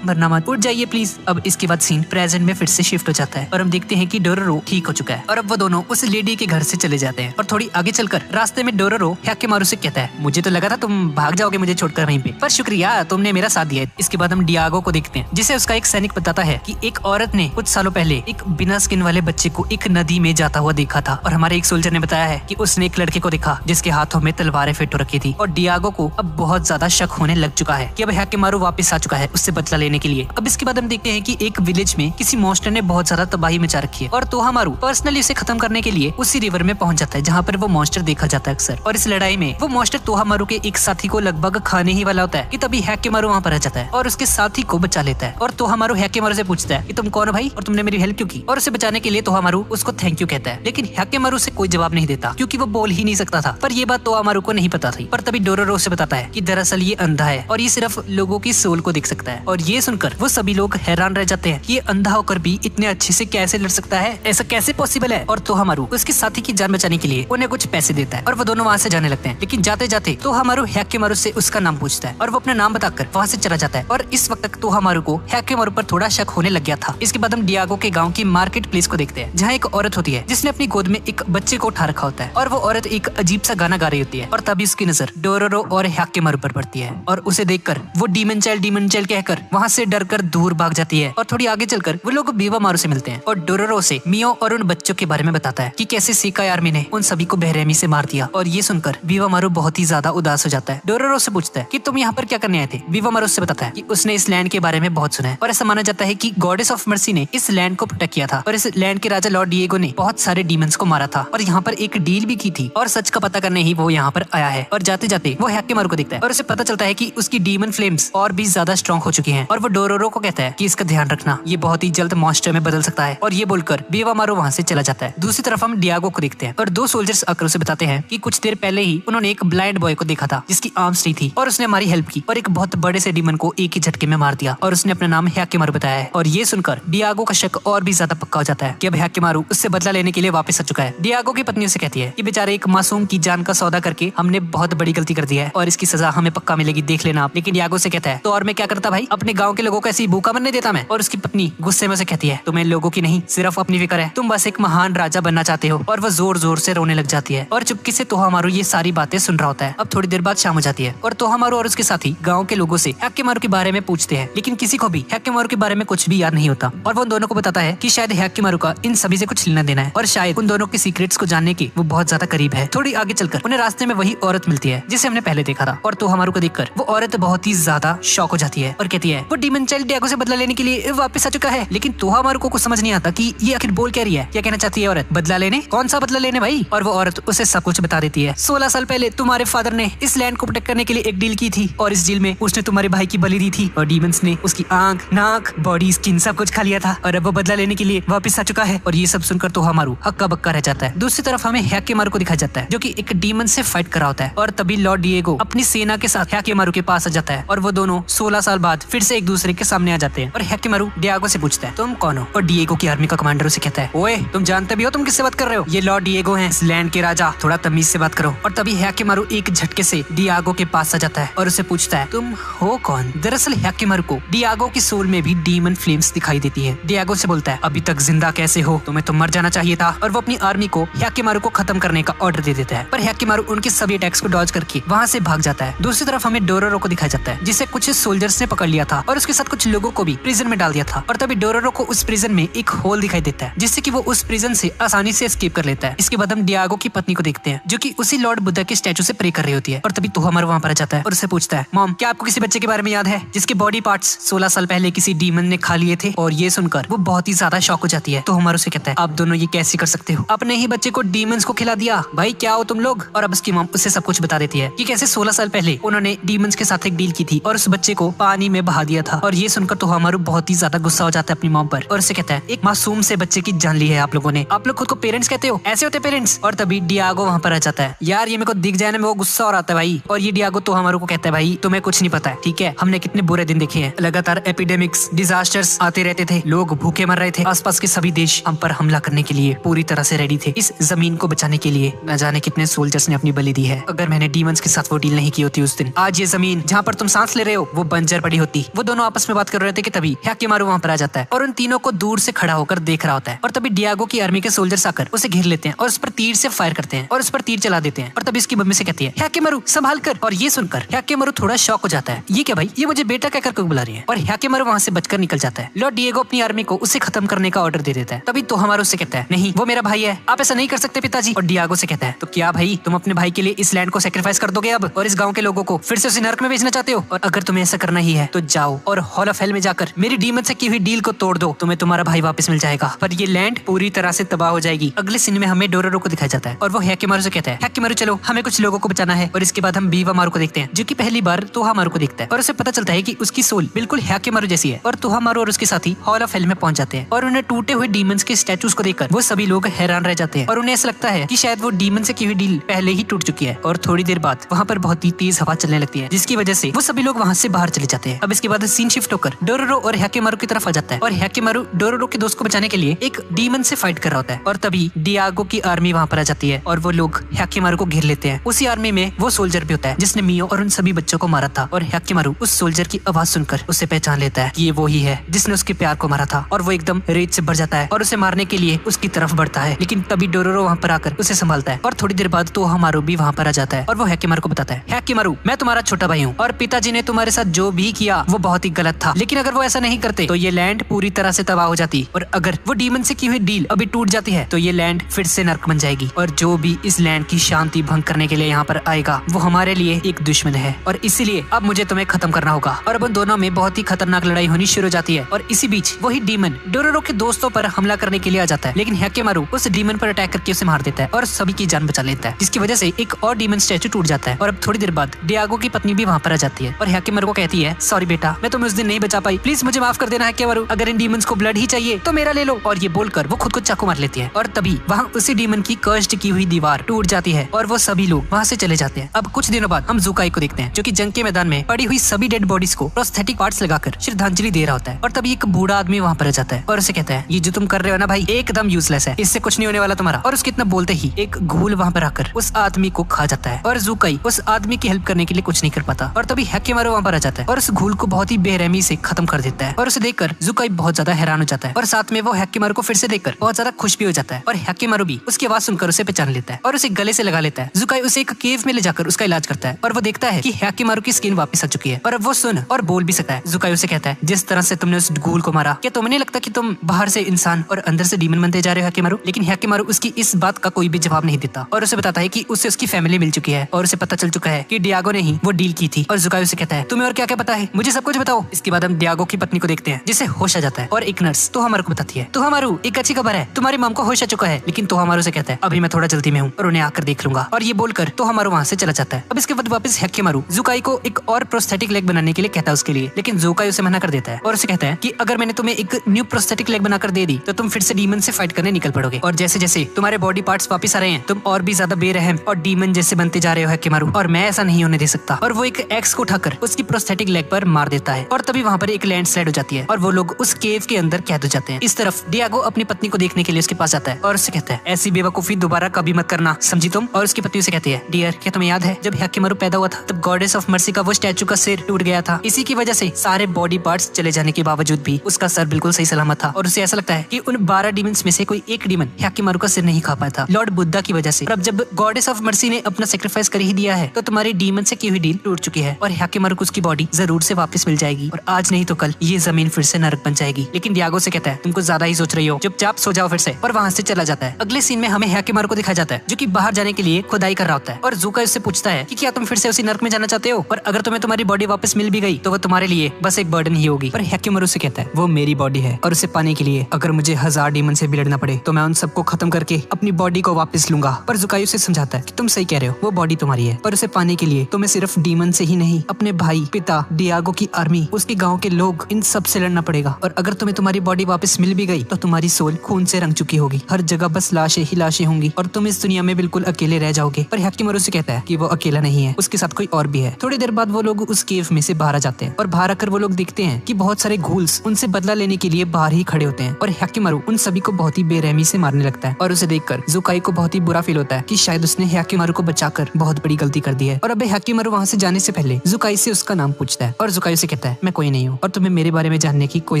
मरना मत, उठ जाइए प्लीज। अब इसके बाद सीन प्रेजेंट में फिर से शिफ्ट हो जाता है और हम देखते हैं कि डोरोरो ठीक हो चुका है और अब वो दोनों उस लेडी के घर से चले जाते हैं। और थोड़ी आगे चलकर रास्ते में डोरोरो ह्याकेमारू से कहता है, मुझे तो लगा था तुम भाग जाओगे मुझे छोड़कर वहीं पे, पर शुक्रिया तुमने मेरा साथ दिया। इसके बाद हम डियागो को देखते हैं, जिसे उसका एक सैनिक बताता है कि एक औरत ने कुछ सालों पहले एक बिना स्किन वाले बच्चे को एक नदी में जाता हुआ देखा था। और हमारे एक सोल्जर ने बताया है कि उसने एक लड़के को देखा जिसके हाथों में तलवारें फिट हो रखी थी। और डियागो को अब बहुत ज्यादा शक होने लग चुका है कि अब ह्याकेमारू वापस आ चुका है उससे बदला लेने के लिए। अब इसके बाद हम देखते हैं कि एक विलेज में किसी मॉन्स्टर ने बहुत ज्यादा तबाही मचा रखी है और तोहामारू पर्सनली उसे खत्म करने के लिए उसी रिवर में पहुंच जाता है जहाँ पर वो मॉन्स्टर देखा जाता है अक्सर। और इस लड़ाई में वो मॉन्स्टर तोहामारू के एक साथी को लगभग खाने ही वाला होता है कि तभी ह्याकेमारू वहाँ पर आ जाता है और उसके साथी को बचा लेता है। और तोहामारू ह्याकेमारू से पूछता है कि तुम कौन हो भाई और तुमने मेरी हेल्प क्यों की, और उसे बचाने के लिए तोहामारू उसको थैंक यू कहता है। लेकिन ह्याकेमारू से कोई जवाब नहीं देता क्योंकि वो बोल ही नहीं सकता था। पर ये बात तोहामारू को नहीं पता थी। पर तभी डोरोरो उसे बताता है कि दरअसल ये अंधा है और ये सिर्फ लोगों की सोल को देख सकता है। और ये सुनकर वो सभी लोग हैरान रह जाते हैं कि ये अंधा होकर भी इतने अच्छे से कैसे लड़ सकता है, ऐसा कैसे पॉसिबल है। और तोहामारू उसके साथी की जान बचाने के लिए उन्हें कुछ पैसे देता है और वो दोनों वहाँ से जाने लगते हैं। लेकिन जाते जाते तोहामारू ह्याकेमारू से उसका नाम पूछता है और वो अपना नाम बताकर वहाँ से चला जाता है। और इस वक्त तक तोहामारू को ह्याकेमारू पर थोड़ा शक होने लग गया था। इसके बाद हम डियागो के गाँव की मार्केट प्लेस को देखते हैं जहाँ एक औरत होती है जिसने अपनी गोद में एक बच्चे को उठा रखा होता है और वो औरत एक अजीब सा गाना गा रही होती है। और तभी उसकी नजर डोरोरो और ह्याकेमारू पर पड़ती है और उसे देखकर वो डीमन चाइल्ड कहकर वहाँ से डरकर दूर भाग जाती है। और थोड़ी आगे चलकर वो लोग बीवामारू से मिलते हैं और डोरोरो से मियो और उन बच्चों के बारे में बताता है कि कैसे सेकाई आर्मी ने उन सभी को बेरहमी से मार दिया। और ये सुनकर बीवामारू बहुत ही ज्यादा उदास हो जाता है। डोरोरो से पूछता है कि तुम यहाँ पर क्या करने आए थे। बीवामारू उससे बताता है कि उसने इस लैंड के बारे में बहुत सुना है और ऐसा माना जाता है कि गॉडेस ऑफ मर्सी ने इस लैंड को प्रोटेक्ट किया था और इस लैंड के राजा लॉर्ड डिएगो ने बहुत सारे डीमंस को मारा था और यहाँ पर एक डील भी की थी और सच का पता करने ही वो यहाँ पर आया है। और जाते जाते वो ह्याकेमारू को देखता है और उसे पता चलता है कि उसकी डीमन फ्लेम्स और भी ज्यादा स्ट्रॉन्ग हो चुकी हैं। और वो डोरोरो को कहता है कि इसका ध्यान रखना, ये बहुत ही जल्द मॉन्स्टर में बदल सकता है। और ये बोलकर बीवामारू वहाँ से चला जाता है। दूसरी तरफ हम डियागो को देखते हैं और दो सोल्जर्स आकर उसे बताते हैं कि कुछ देर पहले ही उन्होंने एक ब्लाइंड बॉय को देखा था जिसकी आर्म्स नहीं थी और उसने हमारी हेल्प की और एक बहुत बड़े से डीमन को एक ही झटके में मार दिया। और उसने अपना नाम ह्याकेमारू बताया है। और ये सुनकर डियागो का शक और भी ज्यादा पक्का हो जाता है कि अब ह्याकेमारू उससे बदला लेने के लिए वापस आ चुका है। डियागो की पत्नी उसे कहती है कि बेचारे एक मासूम की जान का सौदा करके हमने बहुत बड़ी गलती कर दी है और इसकी सजा हमें पक्का मिलेगी, देख लेना आप। लेकिन डियागो से कहता है तो और मैं क्या करता भाई, अपने गाँव के लोगों को ऐसी भूखा बनने देता मैं। और उसकी पत्नी गुस्से में उसे कहती है तुम्हें लोगों की नहीं सिर्फ अपनी फिक्र है, तुम बस एक महान राजा बनना चाहते हो। और वह जोर जोर से रोने लग जाती है और चुपके से तोहामारू ये सारी बातें सुन रहा होता है। अब थोड़ी देर बाद शाम हो जाती है और तोहामारू और उसके साथी गाँव के लोगों से ह्याकेमारू के बारे में पूछते हैं, लेकिन किसी को भी ह्याकेमारू के बारे में कुछ भी याद नहीं होता। और वो उन दोनों को बताता है कि शायद ह्याकेमारू का इन सभी से कुछ लेना देना है और शायद उन दोनों के सीक्रेट्स को जानने के वो बहुत ज्यादा करीब है। थोड़ी आगे चलकर उन्हें रास्ते में वही औरत मिलती है जिसे हमने पहले देखा था और तोहामारू को देखकर वो औरत बहुत ही ज्यादा शॉक हो जाती है और कहती है वो डीमन चाइल्ड डियागो से बदला लेने के लिए वापस आ चुका है। लेकिन तोहामारू को कुछ समझ नहीं आता कि ये आखिर बोल क्या रही है, क्या कहना चाहती है औरत। बदला लेने, कौन सा बदला लेने भाई। और वो औरत उसे सब कुछ बता देती है। 16 साल पहले तुम्हारे फादर ने इस लैंड को प्रोटेक्ट करने के लिए एक डील की थी और इस डील में उसने तुम्हारे भाई की बलि दी थी और डीमंस ने उसकी आंख, नाक, बॉडी, स्किन सब कुछ खा लिया था और अब वो बदला लेने के लिए वापस आ चुका है। और ये सब सुनकर तोहामारू हक्का बक्का रह जाता है। दूसरी तरफ हमें ह्याकेमारू को दिखाया जाता है जो कि एक डीमन से फाइट कर रहा होता है और तभी लॉर्ड डिएगो अपनी सेना के साथ ह्याकेमारू के पास आ जाता है और वो दोनों 16 साल बाद फिर से एक दूसरे के सामने आ जाते हैं। और ह्याकेमारू डिएगो से पूछता है तुम कौन हो। और डिएगो की आर्मी का कमांडर उसे कहता है ओए तुम जानते भी हो तुम किससे बात कर रहे हो, ये लॉर्ड डिएगो हैं, इस लैंड के राजा, थोड़ा तमीज से बात करो। और तभी ह्याकेमारू एक झटके से डिएगो के पास आ जाता है और उसे पूछता है तुम हो कौन। दरअसल ह्याकेमारू को डिएगो की सोल में भी डीमन फ्लेम्स दिखाई देती है। डिएगो से बोलता है अभी तक जिंदा कैसे हो, तुम्हें तो मर जाना चाहिए था। और वो अपनी आर्मी को ह्याकेमारू को खत्म करने का ऑर्डर दे देता है पर ह्याकेमारू उनके सभी अटैक्स को डॉज करके वहाँ से भाग जाता है। दूसरी तरफ हमें डोरोरो को दिखाया जाता है जिसे कुछ सोल्जर्स ने पकड़ लिया था और उसके साथ कुछ लोगों को भी प्रिजन में डाल दिया था। और तभी डोरोरो को उस प्रिजन में एक होल दिखाई देता है जिससे कि वो उस प्रिजन से आसानी से एस्केप कर लेता है। इसके बाद हम डिएगो की पत्नी को देखते हैं जो कि उसी लॉर्ड बुद्धा के स्टैचू से प्रे कर रही होती है। और तभी तोहामारू वहाँ पर आ जाता है और उससे पूछता है मॉम क्या आपको किसी बच्चे के बारे में याद है जिसके बॉडी पार्ट्स 16 साल पहले किसी डीमन ने खा लिए थे। और ये सुनकर वो बहुत ही ज्यादा शॉक हो जाती है। तोहामारू से कहता है आप दोनों ये कैसे कर सकते हो, अपने ही बच्चे को डीमंस को खिला दिया, भाई क्या हो तुम लोग। और अब उसकी मॉम उससे सब कुछ बता देती है कि कैसे 16 साल पहले उन्होंने डीमंस के साथ एक डील की थी और उस बच्चे को पानी में बहा दिया था। और ये सुनकर तोहामारू बहुत ही ज्यादा गुस्सा हो जाता है अपनी मॉम पर और उससे कहता है एक मासूम से बच्चे की जान ली है आप लोगों ने, आप लोग खुद को पेरेंट्स कहते हो, ऐसे होते पेरेंट्स। और तभी डिएगो वहाँ पर आ जाता है। यार ये मेरे को दिख जाने में वो गुस्सा हो रहा था भाई। और ये डिएगो तोहामारू को कहता है भाई तुम्हें कुछ नहीं पता है, ठीक है, हमने कितने बुरे दिन लिखे हैं। लगातार एपिडेमिक्स, डिजास्टर्स आते रहते थे, लोग भूखे मर रहे थे, आसपास के सभी देश हम पर हमला करने के लिए पूरी तरह से रेडी थे। इस जमीन को बचाने के लिए न जाने कितने सोल्जर्स ने अपनी बलि दी है। अगर मैंने डीमंस के साथ वो डील नहीं की होती उस दिन, आज ये जमीन जहाँ पर तुम सांस ले रहे हो वो बंजर पड़ी होती। वो दोनों आपस में बात कर रहे थे कि तभी हैकिमारू वहाँ पर आ जाता है और उन तीनों को दूर से खड़ा होकर देख रहा होता है। और तभी डियागो की आर्मी के सोल्जर्स आकर उसे घेर लेते हैं और उस पर तीर से फायर करते हैं और उस पर तीर चला देते हैं। और तभी इसकी मम्मी से कहती है हैकिमारू संभाल कर। और ये सुनकर हैकिमारू थोड़ा शॉक हो जाता है। ये क्या भाई, ये मुझे बेटा कहकर क्यों बुला रही है। और हैकिमारू वहाँ से बचकर निकल जाता है। लॉर्ड डिएगो अपनी आर्मी को उसे खत्म करने का ऑर्डर दे देता है। तभी तोहामारू उससे कहता है नहीं, वो मेरा भाई है, आप ऐसा नहीं कर सकते पिताजी। और डियागो से कहता है तो क्या भाई तुम अपने भाई के लिए इस लैंड को सेक्रीफाइस कर दोगे अब, और इस गांव के लोगों को फिर से उसी नर्क में भेजना चाहते हो? और अगर तुम्हें ऐसा करना ही है तो जाओ और हॉल ऑफ हेल में जाकर मेरी डीमन से की हुई डील को तोड़ दो, तुम्हें तुम्हारा भाई वापस मिल जाएगा। पर ये लैंड पूरी तरह से तबाह हो जाएगी। अगले सीन में हमें डोरोरो को दिखाया जाता है और वो हैकिमारू से कहता है हैकिमारू चलो हमें कुछ लोगों को बचाना है। और इसके बाद हम बीवामारू को देखते हैं जो कि पहली बार तोहामारू को देखता है और उसे पता चलता है कि उसकी सोल बिल्कुल हैकिमारू जैसी है। और तोहामारू और उसके साथी हॉल ऑफ हेल में पहुंच जाते हैं और उन्हें टूटे हुए डीमंस के स्टैचूज को देखकर वो सभी लोग हैरान रह जाते हैं और उन्हें ऐसा लगता है कि शायद वो डीमन से की हुई डील पहले ही टूट चुकी है। और थोड़ी देर बाद वहाँ पर बहुत ही तेज हवा चलने लगती है जिसकी वजह से वो सभी लोग वहाँ से बाहर चले जाते हैं। अब इसके बाद सीन शिफ्ट होकर डोरोरो और हैकिमारू की तरफ आ जाता है और हैकिमारू डोरोरो के दोस्त को बचाने के लिए एक डीमन से फाइट कर रहा होता है। और तभी डियागो की आर्मी वहाँ पर आ जाती है और वो लोग हैकिमारू को घेर लेते हैं। उसी आर्मी में वो सोल्जर भी होता है जिसने मियो और उन सभी बच्चों को मारा था। और हैकिमारू उस सोल्जर की आवाज सुनकर उसे पहचान लेता है कि ये वो ही है जिसने उसके प्यार को मारा था। और वो एकदम रेज से भर जाता है और उसे मारने के लिए उसकी तरफ बढ़ता है। लेकिन तभी डोरोरो वहाँ पर आकर उसे संभालता है और थोड़ी देर बाद तोहामारू भी वहाँ पर आ जाता है और वो हैकिमारू को बताता है हैकिमारू मैं तुम्हारा छोटा भाई हूँ और पिताजी ने तुम्हारे साथ जो भी किया वो बहुत ही गलत था। लेकिन अगर वो ऐसा नहीं करते तो ये लैंड पूरी तरह से तबाह हो जाती। और अगर वो डीमन से की हुई डील अभी टूट जाती है तो ये लैंड फिर से नर्क बन जाएगी। और जो भी इस लैंड की शांति भंग करने के लिए यहाँ पर आएगा वो हमारे लिए एक दुश्मन है। और इसीलिए अब मुझे तुम्हें खत्म करना होगा। और अब उन दोनों में बहुत ही खतरनाक लड़ाई होनी शुरू हो जाती है। और इसी बीच वही डीमन डोरोरो के दोस्तों पर हमला करने के लिए आ जाता है। लेकिन हैकिमारू उस डीमन पर अटैक करके उसे मार देता है और सभी की जान बचा लेता है जिसकी वजह से एक और डीमन स्टैचू टूट जाता है। और अब थोड़ी देर बाद डियागो की पत्नी भी वहाँ पर आ जाती है और हैकिमारू को कहती है सॉरी बेटा मैं तुम्हें उस दिन नहीं बचा पाई, प्लीज मुझे माफ कर देना हैकिमारू, अगर इन डीमंस को ब्लड ही चाहिए तो मेरा ले लो। और ये बोलकर वो खुद को चाकू मार लेती है। और तभी वहाँ उसी डीमन की कर्स्ड की हुई दीवार टूट जाती है और वो सभी लोग वहाँ से चले जाते हैं। अब कुछ दिनों बाद हम ज़ुकाई को देखते हैं जो कि जंग के मैदान में पड़ी हुई सभी डेड बॉडीज को प्रोस्थेटिक पार्ट्स लगाकर श्रद्धांजलि दे रहा होता है। और तभी एक बूढ़ा आदमी वहाँ पर आ जाता है और उसे कहता है ये जो तुम कर रहे हो ना भाई एकदम यूजलेस है, इससे कुछ नहीं होने वाला तुम्हारा। और उसके इतना बोलते ही एक घूल वहाँ पर आकर उस आदमी को खा जाता है और ज़ुकाई उस आदमी की हेल्प करने के लिए कुछ नहीं कर पाता। और तभी हैकिमारू वहाँ पर आ जाता है और उस घूल को बहुत ही बेरहमी से खत्म कर देता है। और उसे देखकर ज़ुकाई बहुत ज्यादा हैरान हो जाता है और साथ में वो हैकिमारू को फिर से देखकर बहुत ज्यादा खुश भी हो जाता है। और हैकिमारू भी उसकी आवाज सुनकर उसे पहचान लेता है और उसे गले से लगा लेता है। ज़ुकाई उसे एक केव में ले जाकर उसका इलाज करता है और वो देखता है कि हैकिमारू की स्किन वापस आ चुकी है और अब वो सुन और बोल भी सकता है। ज़ुकाई उसे कहता है जिस तरह से तुमने उस घूल को मारा क्या तुम्हें नहीं लगता कि तुम बाहर से इंसान और अंदर से डीमन बनते जा रहे हो हैकिमारू? लेकिन हैकिमारू उसकी इस बात का कोई भी जवाब नहीं देता और उसे बताता है कि उसे उसकी फैमिली मिल चुकी है और उसे पता चल चुका है कि डियागो ने ही वो डील की थी। और ज़ुकाई उसे कहता है तुम्हें और क्या क्या पता है, मुझे सब कुछ बताओ। इसके बाद हम डियागो की पत्नी को देखते हैं जिसे होश आ जाता है और एक नर्स तोहामारू को बताती है तोहामारू एक अच्छी खबर है, तुम्हारी मॉम को होश आ चुका है। लेकिन तोहामारू से कहता है अभी मैं थोड़ा जल्दी में हूँ और उन्हें आकर देख लूंगा। और ये बोलकर तोहामारू वहाँ से चला जाता है। अब इसके बाद वापस हैकिमारू ज़ुकाई को एक और प्रोस्थेटिक लेग बनाने के लिए कहता है उसके लिए। लेकिन ज़ुकाई उसे मना कर देता है और उसे कहता है कि अगर मैंने तुम्हें एक न्यू प्रोस्थेटिक लेग बनाकर दे दी तो तुम फिर से डीमन से फाइट करने निकल पड़ोगे और जैसे जैसे तुम्हारे बॉडी पार्ट्स वापस आ रहे हैं तुम और भी ज्यादा बेरहम और डीमन जैसे बनते जा रहे हो हैकिमारू, और मैं ऐसा नहीं होने दे सकता। और वो एक एक्स को उठाकर उसकी प्रोस्थेटिक लेग पर मार देता है और तभी वहाँ पर एक लैंडस्लाइड हो जाती है और वो लोग उस केव के अंदर कैद हो जाते हैं। इस तरफ डियागो अपनी पत्नी को देखने के लिए उसके पास आता है और उससे कहता है ऐसी बेवकूफी दोबारा कभी मत करना, समझी तुम? और उसकी पत्नी उसे कहती है डियर क्या तुम्हें याद है जब हैकिमारू पैदा हुआ था तब गॉडेस ऑफ मर्सी का वो स्टैचू का सिर टूट गया था, इसी की वजह से सारे बॉडी पार्ट्स चले जाने के बावजूद भी उसका सर बिल्कुल सही सलामत था। और उसे ऐसा लगता है कि उन 12 डीमंस में से कोई एक डीमन हैकिमारू का सिर नहीं खा पाया था लॉर्ड बुद्धा की वजह से। और अब जब गॉडेस ऑफ मर्सी ने अपना सेक्रीफाइस कर ही दिया है तो तुम्हारी डीमन से की हुई डील टूट चुकी है और हैकिमारू को उसकी बॉडी जरूर से वापस मिल जाएगी और आज नहीं तो कल ये जमीन फिर से नरक बन जाएगी। लेकिन डियागो से कहता है तुम कुछ ज्यादा ही सोच रही हो, चुपचाप सो जाओ फिर से। और वहाँ से चला जाता है। अगले सीन में हमें हैकिमारू को दिखाया जाता है जो कि बाहर जाने के लिए खुदाई कर रहा होता है और ज़ुकाई उससे पूछता है कि क्या तुम फिर से उसी नर्क में जाना चाहते हो, और अगर तुम्हें तुम्हारी बॉडी वापस मिल भी गई तो वो तुम्हारे लिए बस एक बर्डन ही होगी। और हैकिमारू से कहता है वो मेरी बॉडी है और उसे पाने के लिए अगर मुझे 1000 डीमन से भी लड़ना पड़े तो मैं उन सबको खत्म करके अपनी बॉडी को वापस लूंगा। पर ज़ुकाई उसे समझाता है कि तुम सही कह रहे हो, वो बॉडी तुम्हारी है और उसे पाने के लिए तुम्हें सिर्फ डीमन से ही नहीं अपने भाई, पिता, डियागो की आर्मी, उसके गाँव के लोग, इन सब से लड़ना पड़ेगा। और अगर तुम्हें तुम्हारी बॉडी वापस मिल भी गई तो तुम्हारी सोल खून से रंग चुकी होगी, हर जगह बस लाशें ही लाशें होंगी और तुम इस दुनिया में बिल्कुल अकेले रह जाओगे। पर हैकिमारू से कहता है कि वो अकेला नहीं है, उसके साथ कोई और भी है। थोड़ी देर बाद वो लोग उस केव में से बाहर आ जाते हैं और बाहर आकर वो लोग देखते हैं कि बहुत सारे घूल्स उनसे बदला लेने के लिए बाहर ही खड़े होते हैं और ह्याकिमारू उन सभी को बहुत ही बेरहमी से मारने लगता है। और उसे देखकर जुकाई को बहुत ही बुरा फील होता है कि शायद उसने ह्याकिमारू को बचाकर बहुत बड़ी गलती कर दी है। और अब ह्याकिमारू वहाँ से जाने से पहले जुकाई से उसका नाम पूछता है और जुकाई से कहता है मैं कोई नहीं हूँ और तुम्हें मेरे बारे में जानने की कोई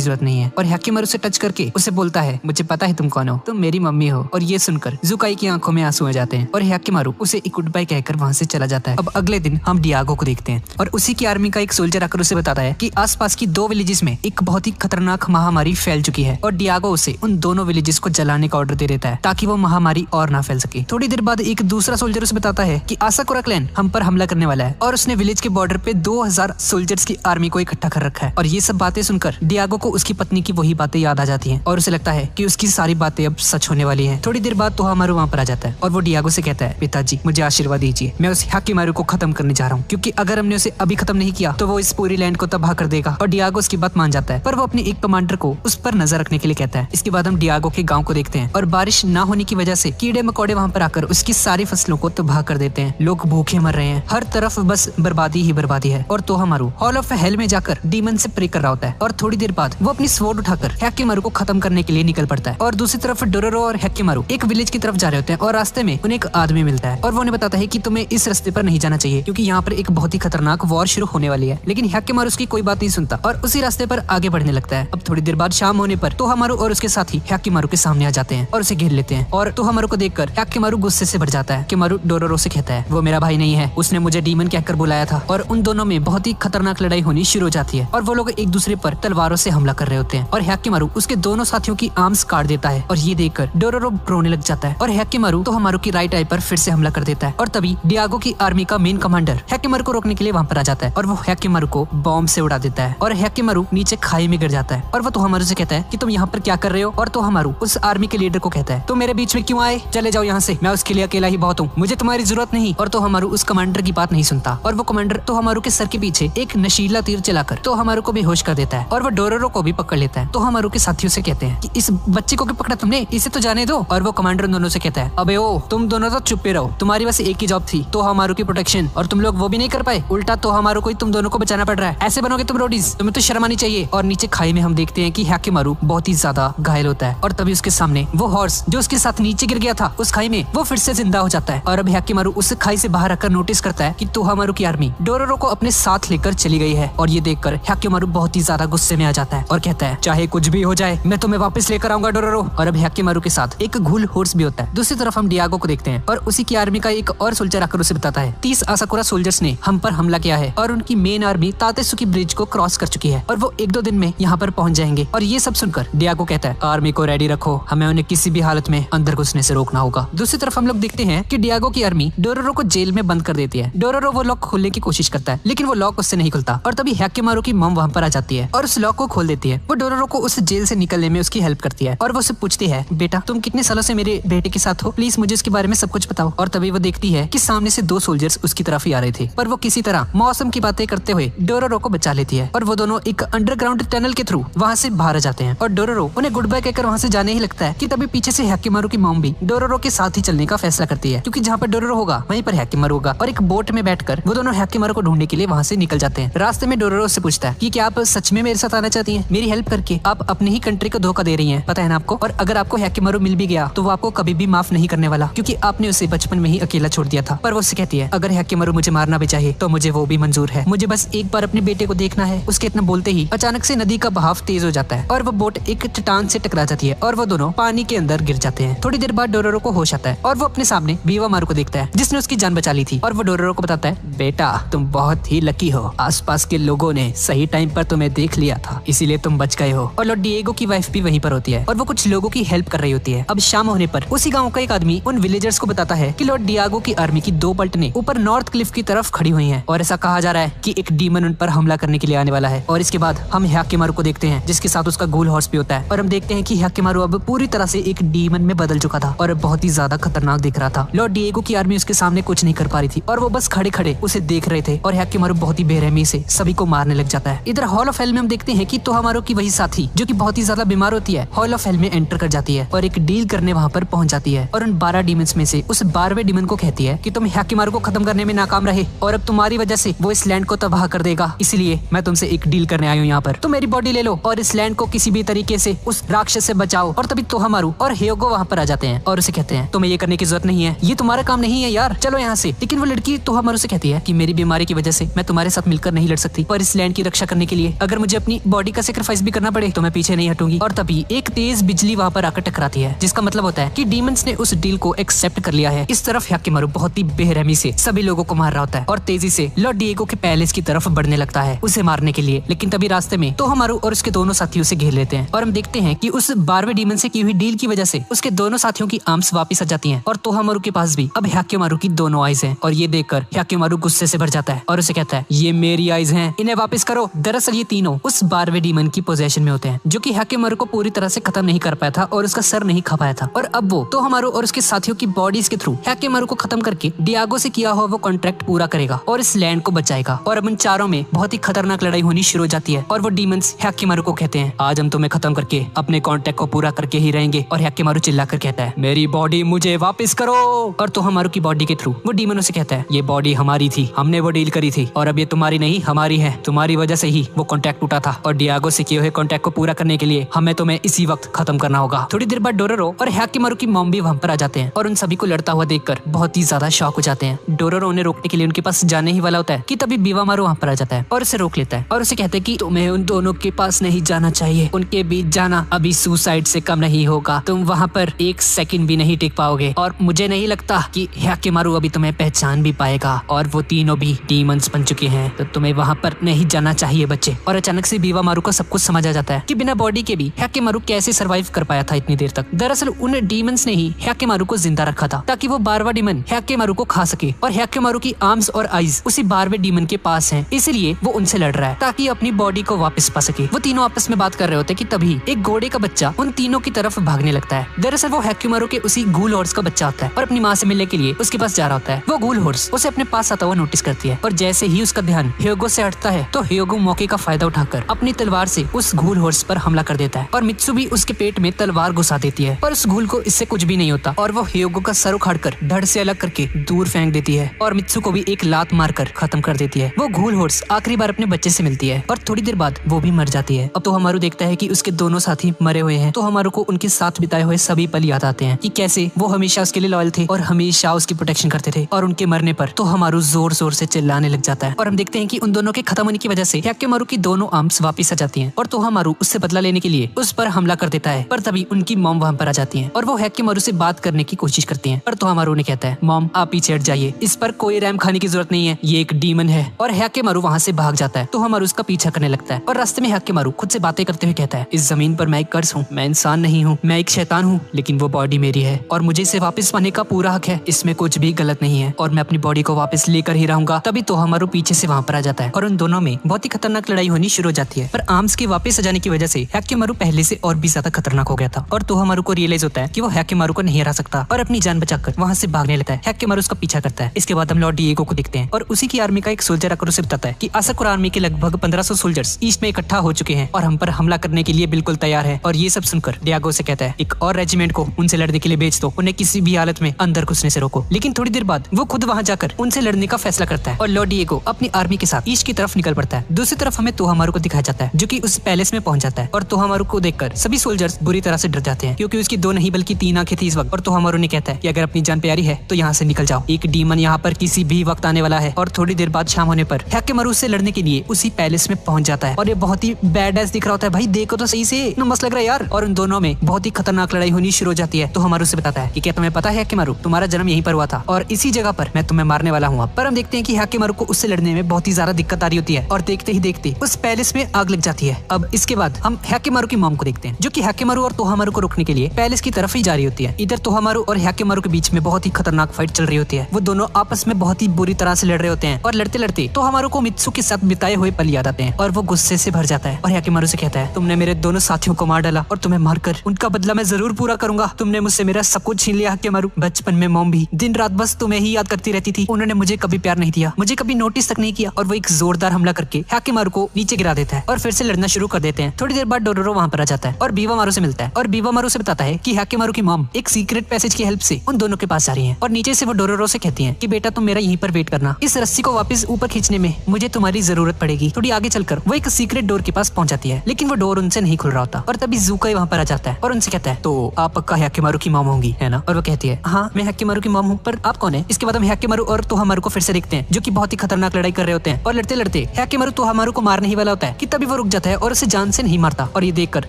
जरूरत नहीं है। और ह्याकिमारू से टच करके उसे बोलता है मुझे पता है तुम कौन हो, तुम मेरी मम्मी हो। और ये सुनकर जुकाई की आंखों में आंसू आ जाते हैं और ह्याकिमारू उसे एक गुड बाय कहकर वहाँ से चला जाता है। अब अगले दिन हम डियागो को देखते हैं और उसी की आर्मी का एक सोल्जर आकर उसे बताता है कि आसपास की 2 विलेजेस में एक बहुत ही खतरनाक महामारी फैल चुकी है और डियागो उसे उन दोनों विलेजेस को जलाने का ऑर्डर दे देता है ताकि वो महामारी और ना फैल सके। थोड़ी देर बाद एक दूसरा सोल्जर उसे बताता है कि आसाकुरा क्लैन हम पर हमला करने वाला है और उसने विलेज के बॉर्डर पे 2000 सोल्जर्स की आर्मी को इकट्ठा कर रखा है। और ये सब बातें सुनकर डियागो को उसकी पत्नी की वही बातें याद आ जाती हैं और उसे लगता है कि उसकी सारी बातें अब सच होने वाली हैं। थोड़ी देर बाद तोहामारू वहाँ पर आ जाता है और वो डियागो से कहता है पिताजी मुझे आशीर्वाद दीजिए, मैं उस ह्याकिमारू को खत्म करने जा रहा हूँ क्योंकि अगर हमने उसे अभी खत्म नहीं किया तो वो इस पूरी लैंड को तबाह कर देगा। और डियागो उसकी बात मान जाता है पर वो अपने एक कमांडर को उस पर नजर रखने के लिए कहता है। इसके बाद हम डियागो के गाँव को देखते हैं और बारिश न होने की वजह से कीड़े मकोड़े वहाँ पर आकर उसकी सारी फसलों को तबाह कर देते हैं। लोग भूखे मर रहे हैं, हर तरफ बस बर्बादी ही बर्बादी है। और तोहामारू हॉल ऑफ हेल में जाकर डीमन से प्रे कर रहा होता है और थोड़ी देर बाद वो अपनी स्वॉर्ड उठाकर ह्याकिमारू को खत्म करने के लिए निकल पड़ता है। और दूसरी तरफ डोरोरो और ह्याकिमारू एक विलेज की तरफ जा रहे होते हैं और रास्ते में उन्हें एक आदमी मिलता है और वो उन्हें बताता है कि तुम्हें इस रास्ते पर नहीं जाना चाहिए क्योंकि यहाँ पर एक बहुत ही खतरनाक वॉर शुरू होने वाली है। लेकिन ह्याकिमारू उसकी कोई बात नहीं सुनता और उसी रास्ते पर आगे बढ़ने लगता है। अब थोड़ी देर बाद शाम होने पर तोहामारू और उसके साथी ह्याकिमारू के सामने आ जाते हैं और उसे घेर लेते हैं और तोहामारू को देखकर ह्याकिमारू गुस्से से भर जाता है। ह्याकिमारू डोरोरो से कहता है वो मेरा भाई नहीं है, उसने मुझे डीमन कहकर बुलाया था। और उन दोनों में बहुत ही खतरनाक लड़ाई होनी शुरू हो जाती है और वो लोग एक दूसरे पर तलवारों से हमला कर रहे होते हैं और ह्याकिमारू उसके दोनों साथियों की आर्म्स काट देता है और ये देखकर डोरोरो रोने लग जाता है और ह्याकिमारू तोहामारू की राइट आई पर फिर से हमला कर देता है। और तभी डियागो की आर्मी का मेन कमांडर ह्याकिमारू को रोकने के लिए वहाँ पर आ जाता है और वो ह्याकिमारू को बॉम्ब से उड़ा देता है और ह्याकिमारू नीचे खाई में गिर जाता है। और वो तोहामारू से कहता है कि तुम यहाँ पर क्या कर रहे हो। और तोहामारू उस आर्मी के लीडर को कहता है तुम मेरे बीच में क्यों आए, चले जाओ यहाँ से, मैं उसके लिए अकेला ही बहुत हूँ, मुझे तुम्हारी जरूरत नहीं। और तोहामारू उस कमांडर की बात नहीं सुनता और वो कमांडर तोहामारू के सर के पीछे एक नशीला तीर चलाकर तोहामारू को बेहोश कर देता है और वो डोरोरो को भी पकड़ लेता है। तोहामारू के साथियों से कहते हैं कि इस बच्चे को क्यों पकड़ा तुमने, इसे तो जाने दो। और वो कमांडर उन दोनों से कहता है अबे ओ तुम दोनों तो चुप ही रहो, तुम्हारी बस एक ही जॉब थी तोहामारू की प्रोटेक्शन और तुम लोग वो भी नहीं कर पाए, उल्टा तोहामारू को तुम दोनों को बचाना पड़ रहा है, ऐसे बनोगे तुम रोडीज, तुम्हें तो शर्म आनी चाहिए। और नीचे खाई में हम देखते हैं कि ह्याकिमारू बहुत ही ज्यादा घायल होता है और तभी उसके सामने वो हॉर्स जो उसके साथ नीचे गिर गया था उस खाई में वो फिर से जिंदा हो जाता है। और अब ह्याकिमारू उस खाई से बाहर आकर नोटिस करता है कि तोहामारू की आर्मी डोरोरो को अपने साथ लेकर चली गई है और ये देखकर ह्याकिमारू बहुत ही ज्यादा गुस्से में आ जाता है और कहता है चाहे कुछ भी हो जाए मैं तुम्हें वापस लेकर आऊंगा डोरोरो। और अब ह्याकिमारू के साथ एक घुल हॉर्स भी होता है। दूसरी तरफ हम डियागो को देखते हैं और उसी की आर्मी का एक और सोल्जर आकर उसे बताता है 30 आसाकुरा सोल्जर्स ने हम पर हमला किया है और उनकी मेन आर्मी तातेसुकी ब्रिज को क्रॉस कर चुकी है और वो 1-2 दिन में यहाँ पर पहुंच जाएंगे। और ये सब सुनकर डियागो कहता है आर्मी को रेडी रखो, हमें उन्हें किसी भी हालत में अंदर घुसने से रोकना होगा। दूसरी तरफ हम लोग देखते हैं कि डियागो की आर्मी डोरोरो को जेल में बंद कर देती है। डोरोरो वो लॉक खोलने की कोशिश करता है लेकिन वो लॉक उससे नहीं खुलता और तभी ह्याकिमारू की मॉम वहाँ पर आ जाती है और उस लॉक को खोल देती है। वो डोरोरो को उस जेल से निकलने में उसकी हेल्प करती है और वो उससे पूछती है बेटा तुम कितने सालों से मेरे बेटे के साथ हो, प्लीज मुझे उसके बारे में सब कुछ बताओ। और तभी वो देखती है कि सामने से 2 सोल्जर्स उसकी तरफ ही आ रहे थे पर वो किसी तरह मौसम की बातें करते हुए डोरोरो को बचा लेती है और वो दोनों एक अंडरग्राउंड टनल के थ्रू वहाँ से बाहर आ जाते हैं और डोरोरो उन्हें गुड बाय कहकर वहाँ से जाने ही लगता है कि तभी पीछे से ह्याकिमारू की मॉम भी डोरोरो के साथ ही चलने का फैसला करती है क्योंकि जहाँ पर डोरोरो होगा वहीं पर ह्याकिमारू होगा और एक बोट में बैठकर वो दोनों ह्याकिमारू को ढूंढने के लिए वहाँ से निकल जाते हैं। रास्ते में डोरोरो से पूछता है कि क्या आप सच में मेरे साथ आना चाहती हैं, मेरी हेल्प करके आप अपनी ही कंट्री को धोखा दे रही हैं, पता है ना आपको। और अगर आपको ह्याकिमारू मिल भी गया तो वो आपको कभी भी माफ नहीं करने वाला क्योंकि आपने उसे बचपन में ही अकेला छोड़ दिया था। पर वो उससे कहती है अगर ह्याकिमारू मुझे मारना भी चाहे तो मुझे वो भी मंजूर है, मुझे बस एक बार अपने बेटे को देखना है। उसके इतना बोलते ही अचानक से नदी का बहाव तेज हो जाता है और वो बोट एक चट्टान से टकरा जाती है और वो दोनों पानी के अंदर गिर जाते हैं। थोड़ी देर बाद डोरोरो को होश आता है और वो अपने सामने बीवामारू को देखता है जिसने उसकी जान बचा ली थी और वो डोरोरो को बताता है बेटा तुम बहुत ही लकी हो, आसपास के लोगों ने सही टाइम पर तुम्हें देख लिया था इसीलिए तुम बच गए हो। और लॉर्ड डिएगो की वाइफ भी वहीं पर होती है और वो कुछ लोगों की हेल्प कर रही होती है। अब शाम होने पर उसी गाँव का एक आदमी उन विलेजर्स को बताता है कि लॉर्ड डिएगो की आर्मी की 2 पलटनें ऊपर नॉर्थ क्लिफ की तरफ खड़ी हुई हैं और ऐसा कहा जा रहा है कि एक डीमन उन पर हमला करने के लिए आने वाला है। और इसके बाद हम ह्याकिमारू को देखते हैं जिसके साथ उसका घुल हॉर्स भी होता है और हम देखते हैं कि ह्याकिमारू अब पूरी तरह से एक डीमन में बदल चुका था और बहुत ही ज्यादा खतरनाक दिख रहा था। लॉर्ड डिएगो की आर्मी उसके सामने कुछ नहीं कर पा रही थी और वो बस खड़े खड़े उसे देख रहे थे और ह्याकिमारू बहुत ही बेरहमी से सभी को मारने लग जाता है। इधर हॉल ऑफ हेल में हम देखते हैं कि तोहामारू की वही साथी जो कि बहुत ही ज्यादा बीमार होती है हॉल ऑफ हेल में एंटर कर जाती है और एक डील करने वहाँ पर पहुंच जाती है और उन 12 डीमंस में से उस 12वें डीमन को कहती है कि तुम ह्याकिमारू को खत्म करने में नाकाम रहे और अब तुम्हारी वजह से वो इस लैंड को तबाह कर देगा इसलिए मैं तुमसे एक डील करने आई हूँ यहाँ पर। तो मेरी बॉडी ले लो और इस लैंड को किसी भी तरीके से उस राक्षस से बचाओ। और तभी तोहामारू और ह्योगो वहाँ पर आ जाते हैं और उसे कहते हैं तुम्हें ये करने की जरूरत नहीं है, ये तुम्हारा काम नहीं है यार, चलो यहाँ से। लेकिन वो लड़की तोहामारू से कहती है कि मेरी बीमारी की वजह से मैं तुम्हारे साथ मिलकर नहीं लड़ सकती, पर इस लैंड की रक्षा करने के लिए अगर मुझे अपनी बॉडी का सेक्रीफाइस भी करना पड़े तो मैं पीछे नहीं हटूंगी। और तभी एक तेज बिजली वहाँ पर आकर टकराती है, जिसका मतलब होता है कि डीमंस ने उस डील को एक्सेप्ट कर लिया है। इस तरफ ह्याकिमारू बहुत ही बेरहमी से सभी लोगों को मार रहा होता है और तेजी से लॉर्ड डिएगो के पैलेस की तरफ बढ़ने लगता है उसे मारने के लिए। लेकिन तभी रास्ते में तोहामारू और उसके दोनों साथियों से घेर लेते हैं और हम देखते हैं कि उस 12वें डीमन से की हुई डील की वजह से उसके दोनों साथियों की आर्म्स वापस आ जाती हैं और तोहामारू के पास भी अब ह्याकिमारू की दोनों आइज हैं। और ये देखकर ह्याकिमारू गुस्से से भर जाता है और उसे कहता है ये मेरी आइज हैं, इन्हें वापस करो। दरअसल ये तीनों उस 12वें डीमन की पोजेशन में होते हैं जो कि ह्याकिमारू को पूरी तरह से खत्म नहीं कर पाया था और उसका सर नहीं खा पाया था। और अब वो तोहामारू और उसके साथियों की बॉडीज के थ्रू ह्याकिमारू को खत्म करके डियागो से किया हुआ वो कॉन्ट्रैक्ट पूरा करेगा और इस लैंड को बचाएगा। और अब उन चारों में बहुत ही खतरनाक लड़ाई होनी शुरू हो जाती है और वो डीमंस ह्याकिमारू को कहते हैं आज हम तुम्हें खत्म करके अपने कॉन्ट्रैक्ट को पूरा करके ही रहेंगे। और ह्याकिमारू चिल्लाकर कहता है मेरी बॉडी मुझे वापस करो। और तोहामारू की बॉडी के थ्रू वो डीमनों से कहता है ये बॉडी हमारी थी, हमने वो डील करी थी और अब ये तुम्हारी नहीं हमारी है, तुम्हारी वजह से ही वो कॉन्ट्रैक्ट टूटा था और डियागो से किए हुए कॉन्ट्रैक्ट को पूरा करने के लिए हमें तुम्हें इसी वक्त खत्म करना होगा। थोड़ी देर बाद डोरोरो और ह्याकिमारू की मॉम भी वहाँ पर आ जाते हैं और उन सभी को लड़ता हुआ देखकर बहुत ही ज्यादा शॉक हो जाते हैं। डोरोरो उन्हें रोकने के लिए उनके पास जाने ही वाला होता है कि तभी बीवामारू वहाँ पर आ जाता है और उसे रोक लेता है और उसे कहते हैं कि तुम्हें उन दोनों के पास नहीं जाना चाहिए, उनके बीच जाना अभी सुसाइड से कम नहीं होगा, तुम वहाँ पर एक सेकंड भी नहीं टिक पाओगे और मुझे नहीं लगता कि ह्याकिमारू अभी तुम्हें पहचान भी पाएगा और वो तीनों भी डीमंस बन चुके हैं, तो तुम्हें वहाँ पर नहीं जाना चाहिए बच्चे। और अचानक से बीवामारू को सब कुछ समझ आ जाता है कि बिना बॉडी के भी ह्याकिमारू कैसे सर्वाइव कर पाया था इतनी देर तक। दरअसल उन डीमंस ने ही ह्याकिमारू को जिंदा रखा था ताकि वो 12वां डीमन ह्याकिमारू को खा सके और ह्याकिमारू की आर्म्स और आईज उसी 12वें डीमन के पास हैं, इसलिए वो उनसे लड़ रहा है ताकि अपनी बॉडी को वापस पा सके। वो तीनों आपस में बात कर रहे होते कि तभी एक घोड़े का बच्चा उन तीनों की तरफ भागने लगता है। दरअसल वो ह्याकिमारू के उसी गूल हॉर्स का बच्चा होता है और अपनी माँ से मिलने के लिए उसके पास जा रहा होता है। वो गूल हॉर्स उसे अपने पास आता हुआ नोटिस करती है और जैसे ही उसका ध्यान ह्योगो से हटता है तो ह्योगो मौके का फायदा उठाकर अपनी तलवार से उस गूल हॉर्स पर हमला कर देता है और मित्सुबी उसके पेट में तलवार घुसा देती है। पर उस गूल को इससे कुछ भी नहीं होता और वो ह्योगो का सर उखाड़कर धड़ से अलग करके दूर फेंक देती है और मित्सु को भी एक लात मारकर खत्म कर देती है। वो गूल हॉर्स आखिरी बार अपने बच्चे से मिलती है और थोड़ी देर बाद वो भी मर जाती है। अब तोहामारू देखता है कि उसके दोनों साथी मरे हुए हैं। तोहामारू को उनके साथ बिताए हुए सभी पल याद आते हैं कि कैसे वो हमेशा उसके लिए लॉयल थे और हमेशा उसकी प्रोटेक्शन करते थे। और उनके मरने पर तोहामारू जोर जोर से चिल्लाने लग जाता है और हम देखते हैं कि उन दोनों के खत्म होने की वजह से ह्याकिमारू की दोनों आर्म्स वापस आ जाती हैं और तोहामारू उससे बदला लेने के लिए उस पर हमला कर देता है। पर तभी उनकी मॉम वहाँ पर आ जाती है और वो ह्याकिमारू से बात करने की कोशिश करती है। पर तोहामारू ने कहता है मॉम आप पीछे हट जाइए, इस पर कोई रैम खाने की जरूरत नहीं है, ये एक डीमन है। और ह्याकिमारू वहाँ से भाग जाता है। तोहामारू उसका पीछा करने लगता है और रास्ते में ह्याकिमारू खुद से बातें करते हुए कहता है इस जमीन पर मैं एक कर्स हूँ, मैं इंसान नहीं हूँ, मैं एक शैतान हूँ, लेकिन वो बॉडी मेरी है और मुझे इसे वापस पाने का पूरा हक है, इसमें कुछ भी गलत नहीं है और मैं अपनी बॉडी को वापस लेकर ही रहूंगा। तभी तोहामारू पीछे से वहाँ पर आ जाता है और उन दोनों में बहुत ही खतरनाक लड़ाई होनी शुरू हो जाती है। पर आर्म्स के वापस आ जाने की वजह से ह्याकिमारू पहले से और भी ज्यादा खतरनाक हो गया था और तोहामारू को रियलाइज होता है कि वो ह्याकिमारू को नहीं हरा सकता और अपनी जान बचाकर वहाँ से भागने लगता है। ह्याकिमारू उसका पीछा करता है। इसके बाद हम लॉर्ड डिएगो को देखते हैं और उसी की आर्मी का एक सोल्जर आकर उसे बताता है कि आसाकुरा आर्मी के लगभग 1500 सोल्जर्स ईस्ट में इकट्ठा हो चुके हैं और हम पर हमला करने के लिए बिल्कुल तैयार है। और ये सब सुनकर डियागो से कहता है एक और रेजिमेंट को उनसे लड़ने के लिए भेज दो, उन्हें किसी भी हालत में अंदर घुसने से रोको। लेकिन थोड़ी देर बाद वो खुद वहाँ जाकर उनसे लड़ने का फैसला करता है और लॉर्ड डिएगो अपनी आर्मी के साथ ईस्ट की तरफ निकल पड़ता है। दूसरी तरफ हमें तोहामारू को दिखाया जाता है जो कि उस पैलेस में पहुंच जाता है और तोहामारू को देखकर सभी सोल्जर्स बुरी तरह से डर जाते हैं क्योंकि उसकी 2 नहीं बल्कि 3 आंखें थी इस वक्त। और तोहामारू ने कहता है कि अगर अपनी जान प्यारी है तो यहाँ से निकल जाओ, एक डीमन यहाँ पर किसी भी वक्त आने वाला है। और थोड़ी देर बाद शाम होने पर ह्याकिमारू से लड़ने के लिए उसी पैलेस में पहुंच जाता है और ये बहुत ही बैड एस दिख रहा होता है, भाई देखो तो सही से, इतना मस्त लग रहा है यार। और उन दोनों में बहुत ही खतरनाक लड़ाई होनी शुरू हो जाती है। तोहामारू से बताता है कि क्या तुम्हें पता है ह्याकिमारू तुम्हारा जन्म यहीं पर हुआ था और इसी जगह पर मैं तुम्हें मारने वाला हूँ। पर हम देखते हैं कि ह्याकिमारू को उससे लड़ने में बहुत ही ज्यादा दिक्कत आ रही होती है और देखते ही देखते उस पैलेस में आग लग जाती है। अब इसके बाद हम ह्याकिमारू की मॉम को देखते हैं जो कि ह्याकिमारू और तोहामारू को रोकने के लिए पैलेस की तरफ ही जा रही होती है। इधर तोहामारू और ह्याकिमारू के बीच में बहुत ही खतरनाक फाइट चल रही होती है। वो दोनों आपस में बहुत ही बुरी तरह से लड़ रहे होते हैं और लड़ते लड़ते तोहामारू को मित्सु के साथ बिताए हुए पल याद आते हैं और वो गुस्से से भर जाता है और ह्याकिमारू से कहता है तुमने मेरे दोनों साथियों को मार डाला और तुम्हें मारकर उनका बदला मैं जरूर पूरा करूंगा। तुमने मुझसे मेरा सब कुछ छीन लिया ह्याकिमारू। बचपन में मॉम भी दिन रात बस तुम्हें ही याद करती रहती थी, उन्होंने मुझे कभी प्यार नहीं दिया, मुझे कभी नोटिस तक नहीं किया। और वो एक जोरदार हमला करके ह्याकिमारू को नीचे गिरा देता है और फिर से लड़ना शुरू कर देते हैं। थोड़ी देर बाद डोरोरो वहाँ पर आ जाता है और बीवामारू से मिलता है और बीवामारू से बताता है कि ह्याकिमारू की मॉम एक सीक्रेट पैसेज की हेल्प से उन दोनों के पास आ रही है और नीचे से वो डोरोरो से कहती है कि बेटा तुम मेरा यहीं पर वेट करना, इस रस्सी को वापस ऊपर खींचने में मुझे तुम्हारी तुम्हारी जरूरत पड़ेगी। थोड़ी आगे चलकर वो एक सीक्रेट डोर के पास पहुंच जाती है, लेकिन वो डोर उनसे नहीं खुल रहा होता और तभी ज़ूकाई वहाँ पर आ जाता है और उनसे कहता है, तो आप पक्का हैकेमारू की मॉम होंगी, है ना? और वो कहती है, हाँ मैं हैकेमारू की मॉम हूँ, पर आप कौन है? इसके बाद हम हैकेमारू और तोहामारू को फिर से देखते हैं, जो कि बहुत ही खतरनाक लड़ाई कर रहे होते हैं और लड़ते लड़ते हैकेमारू तोहामारू को मारने ही वाला होता है कि तभी वो रुक जाता है और उसे जान से नहीं मारता। और ये देखकर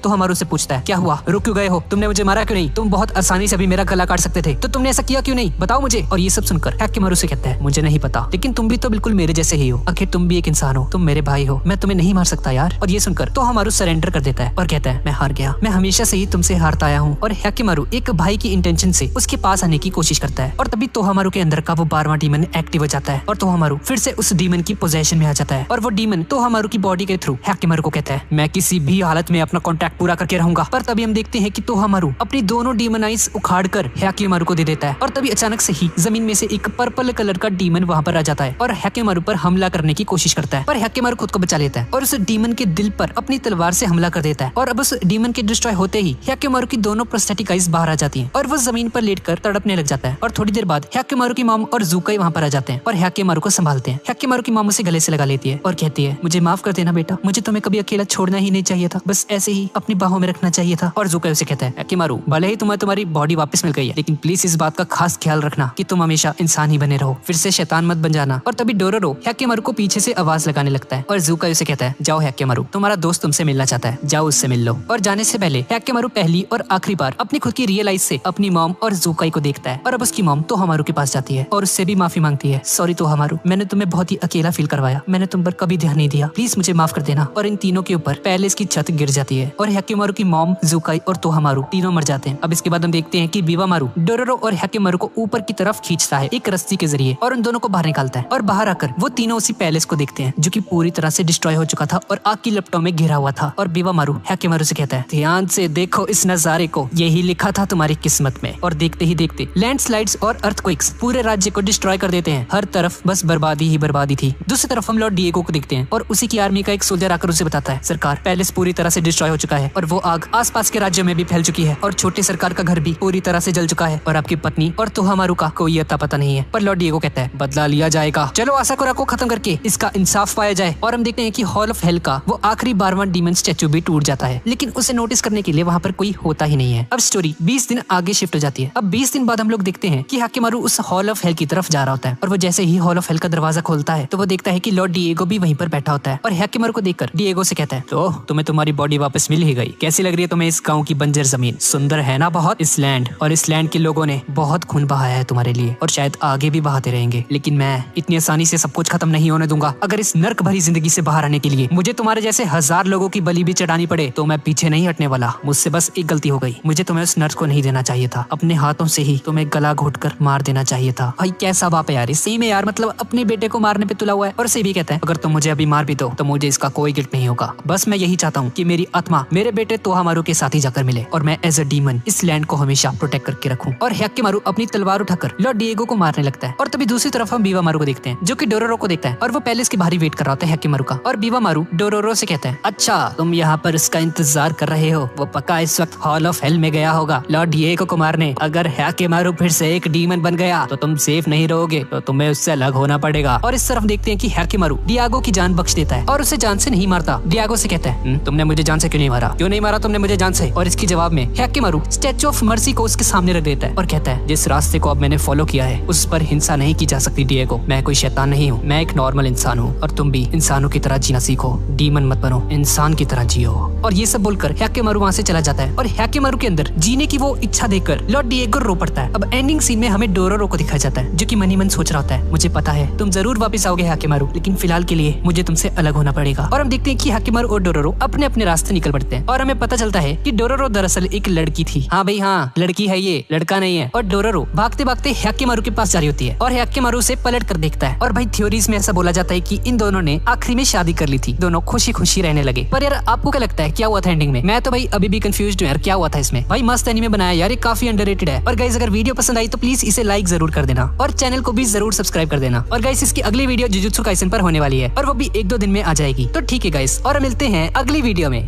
तोहामारू से पूछता है, क्या हुआ, रुक क्यों गए हो? तुमने मुझे मारा क्यों नहीं? तुम बहुत आसानी से भी मेरा गला काट सकते थे, तो तुमने ऐसा किया क्यों नहीं? बताओ मुझे। और ये सब सुनकर हैकेमारू से कहता है, मुझे नहीं पता, लेकिन तुम भी तो बिल्कुल मेरे जैसे ही हो, आखिर तुम भी एक इंसान हो, तुम मेरे भाई हो, मैं तुम्हें नहीं मार सकता यार। और ये सुनकर तोहामारू सरेंडर कर देता है और कहता है, मैं हार गया, मैं हमेशा से ही तुमसे हारता आया हूँ। और हैकेमारू एक भाई की इंटेंशन से उसके पास आने की कोशिश करता है और तभी तोहामारू के अंदर का वो 12वां डीमन एक्टिव हो जाता है और तोहामारू फिर से उस डीमन की पोजेशन में आ जाता है और वो डीमन तोहामारू की बॉडी के थ्रू हैकेमारू को कहता है, मैं किसी भी हालत में अपना कॉन्ट्रैक्ट पूरा करके रहूंगा। पर तभी हम देखते हैं कि तोहामारू अपनी दोनों डीमन आइज उखाड़ कर हैकेमारू को दे देता है और तभी अचानक से ही जमीन में से एक पर्पल कलर का डीमन वहाँ पर आ जाता है और हैकेमारू पर हमला करने की कोशिश करता है, पर हैकेमारू खुद को बचा लेता है और उस डीमन के दिल पर अपनी तलवार से हमला कर देता है। और अब उस डीमन के डिस्ट्रॉय होते ही हैकेमारू की दोनों प्रोस्थेटिक आइज बाहर आ जाती हैं और वो जमीन पर लेटकर तड़पने लग जाता है। और थोड़ी देर बाद हैकेमारू की मॉम और ज़ूकाई वहाँ पर आ जाते हैं और हैकेमारू को संभालते हैं। हैकेमारू की मॉम उसे गले से लगा लेती है और कहती है, मुझे माफ कर देना बेटा, मुझे तुम्हें कभी अकेला छोड़ना ही नहीं चाहिए था, बस ऐसे ही अपनी बाहों में रखना चाहिए था। और ज़ूकाई उसे कहता है, हैकेमारू भले ही तुम्हें तुम्हारी बॉडी वापस मिल गई है, लेकिन प्लीज इस बात का खास ख्याल रखना कि तुम हमेशा इंसान ही बने रहो, फिर से शैतान मत बन जाना। और तभी डोरोरो हैकेमारू को पीछे से आवाज लगाने लगता है और ज़ूकाई उसे कहता है, जाओ हैकेमारू, तुम्हारा दोस्त तुमसे मिलना चाहता है, जाओ उससे मिल लो। और जाने से पहले हैकेमारू पहली और आखिरी बार अपनी खुद की रियल आइज से अपनी मॉम और ज़ूकाई को देखता है और अब उसकी मॉम तोहामारू के पास जाती है और उससे भी माफी मांगती है, सॉरी तोहामारू, मैंने तुम्हें बहुत ही अकेला फील करवाया, मैंने तुम पर कभी ध्यान नहीं दिया, प्लीज मुझे माफ कर देना। और इन तीनों के ऊपर पैलेस की छत गिर जाती है और हैकेमारू की मॉम, ज़ूकाई और तोहामारू तीनों मर जाते हैं। अब इसके बाद हम देखते हैं कि बीवामारू डोरोरो और हैकेमारू को ऊपर की तरफ खींचता है एक रस्सी के जरिए और उन दोनों को बाहर निकालता है और बाहर आकर वो तीनों उसी पैलेस को देखते हैं जो कि पूरी तरह से डिस्ट्रॉय हो चुका था और आग की लपटों में घिरा हुआ था। और बीवामारू हैकेमारू से कहता है, ध्यान से देखो इस नजारे को, यही लिखा था तुम्हारी किस्मत में। और देखते ही देखते लैंडस्लाइड्स और अर्थक्वेक्स पूरे राज्य को डिस्ट्रॉय कर देते हैं, हर तरफ बस बर्बादी ही बर्बादी थी। दूसरी तरफ हम लॉर्ड डिएगो को देखते हैं और उसी की आर्मी का एक सोल्जर आकर उसे बताता है, सरकार पैलेस पूरी तरह से डिस्ट्रॉय हो चुका है और वो आग आसपास के राज्यों में भी फैल चुकी है और छोटे सरकार का घर भी पूरी तरह से जल चुका है और आपकी पत्नी और तोहामारू का कोई अता पता नहीं है। पर लॉर्ड डिएगो कहता है, बदला लिया जाएगा, चलो आसाकुरा को खत्म करके इसका इंसाफ पाया जाए। और हम देखते हैं कि हॉल ऑफ हेल का वो आखिरी 12वां डीमन स्टैचू भी टूट जाता है, लेकिन उसे नोटिस करने के लिए वहाँ पर कोई होता ही नहीं है। अब स्टोरी 20 दिन आगे शिफ्ट हो जाती है। अब 20 दिन बाद हम लोग देखते हैं कि हैकेमारू उस हॉल ऑफ हेल की तरफ जा रहा होता है और वो जैसे ही हॉल ऑफ हेल का दरवाजा खोलता है तो वो देखता है कि लॉर्ड डिएगो भी वहीं पर बैठा होता है और हैकेमारू को देखकर डिएगो से कहता है, तो तुम्हें तुम्हारी बॉडी वापस मिल ही गई, कैसी लग रही है तुम्हें इस गाँव की बंजर जमीन? सुंदर है ना बहुत? इस लैंड और इस लैंड के लोगों ने बहुत खून बहाया है तुम्हारे लिए और शायद आगे भी बहाते रहेंगे, लेकिन मैं इतनी आसानी से सब कुछ खत्म नहीं होने दूंगा। अगर इस नर्क भरी जिंदगी से बाहर आने के लिए मुझे तुम्हारे जैसे 1000 लोगों की बलि भी चढ़ानी पड़े तो मैं पीछे नहीं हटने वाला। मुझसे बस एक गलती हो गई, मुझे तुम्हें उस नर्स को नहीं देना चाहिए था, अपने हाथों से ही तुम्हें गला घोटकर मार देना चाहिए था। भाई कैसा बाप है यार, सही में यार, मतलब अपने बेटे को मारने पे तुला हुआ है। और से भी कहता है, अगर तुम मुझे अभी मार भी दो तो मुझे इसका कोई गिल्ट नहीं होगा, बस मैं यही चाहता हूँ कि मेरी आत्मा मेरे बेटे तोहामारू के साथ ही जाकर मिले और मैं एज अ डीमन इस लैंड को हमेशा प्रोटेक्ट करके रखूं। और हैकेमारू अपनी तलवार उठाकर लॉर्ड डिएगो को मारने लगता है। और तभी दूसरी तरफ हम बीवामारू को देखते हैं जो कि डोरोरो को देखता है और वो पैलेस के बाहर ही वेट कर रहा होता है हैकेमारू का। और बीवामारू डोरोरो से कहता है, अच्छा तुम यहाँ पर इसका इंतजार कर रहे हो, वो पक्का इस वक्त हॉल ऑफ हेल में गया होगा लॉर्ड डिएगो को मारने। अगर हैकेमारू फिर से एक डीमन बन गया तो तुम सेफ नहीं रहोगे, तो तुम्हें उससे अलग होना पड़ेगा। और इस तरफ देखते हैं कि हैकेमारू डिएगो की जान बख्श देता है और उसे जान से नहीं मारता। डिएगो से कहता है, तुमने मुझे जान से क्यों नहीं मारा, क्यों नहीं मारा तुमने मुझे जान से? और इसके जवाब में हैकेमारू स्टैचू ऑफ मर्सी को उसके सामने रख देता है और कहता है, जिस रास्ते को अब मैंने फॉलो किया है उस पर हिंसा नहीं की जा सकती डिएगो, मैं कोई शैतान नहीं हूँ, मैं एक नॉर्मल इंसान हूँ और तुम भी इंसानों की तरह जीना सीखो, डीमन मत बनो, इंसान की तरह जियो। और ये सब बोलकर हैकेमारू वहाँ से चला जाता है और हैकेमारू के अंदर जीने की वो इच्छा देखकर लॉर्ड डिएगो रो पड़ता है। अब एंडिंग सीन में हमें डोरोरो को दिखाया जाता है जो कि मन ही मन सोच रहा होता है, मुझे पता है तुम जरूर वापस आओगे हैकेमारू, लेकिन फिलहाल के लिए मुझे तुमसे अलग होना पड़ेगा। और हम देखते हैं कि हैकेमारू और डोरोरो अपने अपने रास्ते निकल पड़ते हैं और हमें पता चलता है कि डोरोरो दरअसल एक लड़की थी। हाँ भाई हाँ, लड़की है ये, लड़का नहीं है। और डोरोरो भागते भागते हैकेमारू के पास जा रही होती है और हैकेमारू से पलट कर देखता है। और भाई थ्योरीज में ऐसा बोला जाता है कि इन दोनों ने आखिरी में शादी कर ली थी, दोनों खुशी खुशी रहने लगे। पर यार आपको क्या लगता है क्या हुआ था एंडिंग में? मैं तो भाई अभी भी कंफ्यूज्ड हूँ यार, क्या हुआ था इसमें? भाई मस्त एनीमे बनाया यार, ये काफी अंडररेटेड है। और गाइस अगर वीडियो पसंद आई तो प्लीज इसे लाइक जरूर कर देना और चैनल को भी जरूर सब्सक्राइब कर देना। और गाइस इसकी अगली वीडियो जुजुत्सु काइसेन पर होने वाली है और वो भी 1-2 दिन में आ जाएगी। तो ठीक है गाइस, और मिलते हैं अगली वीडियो में।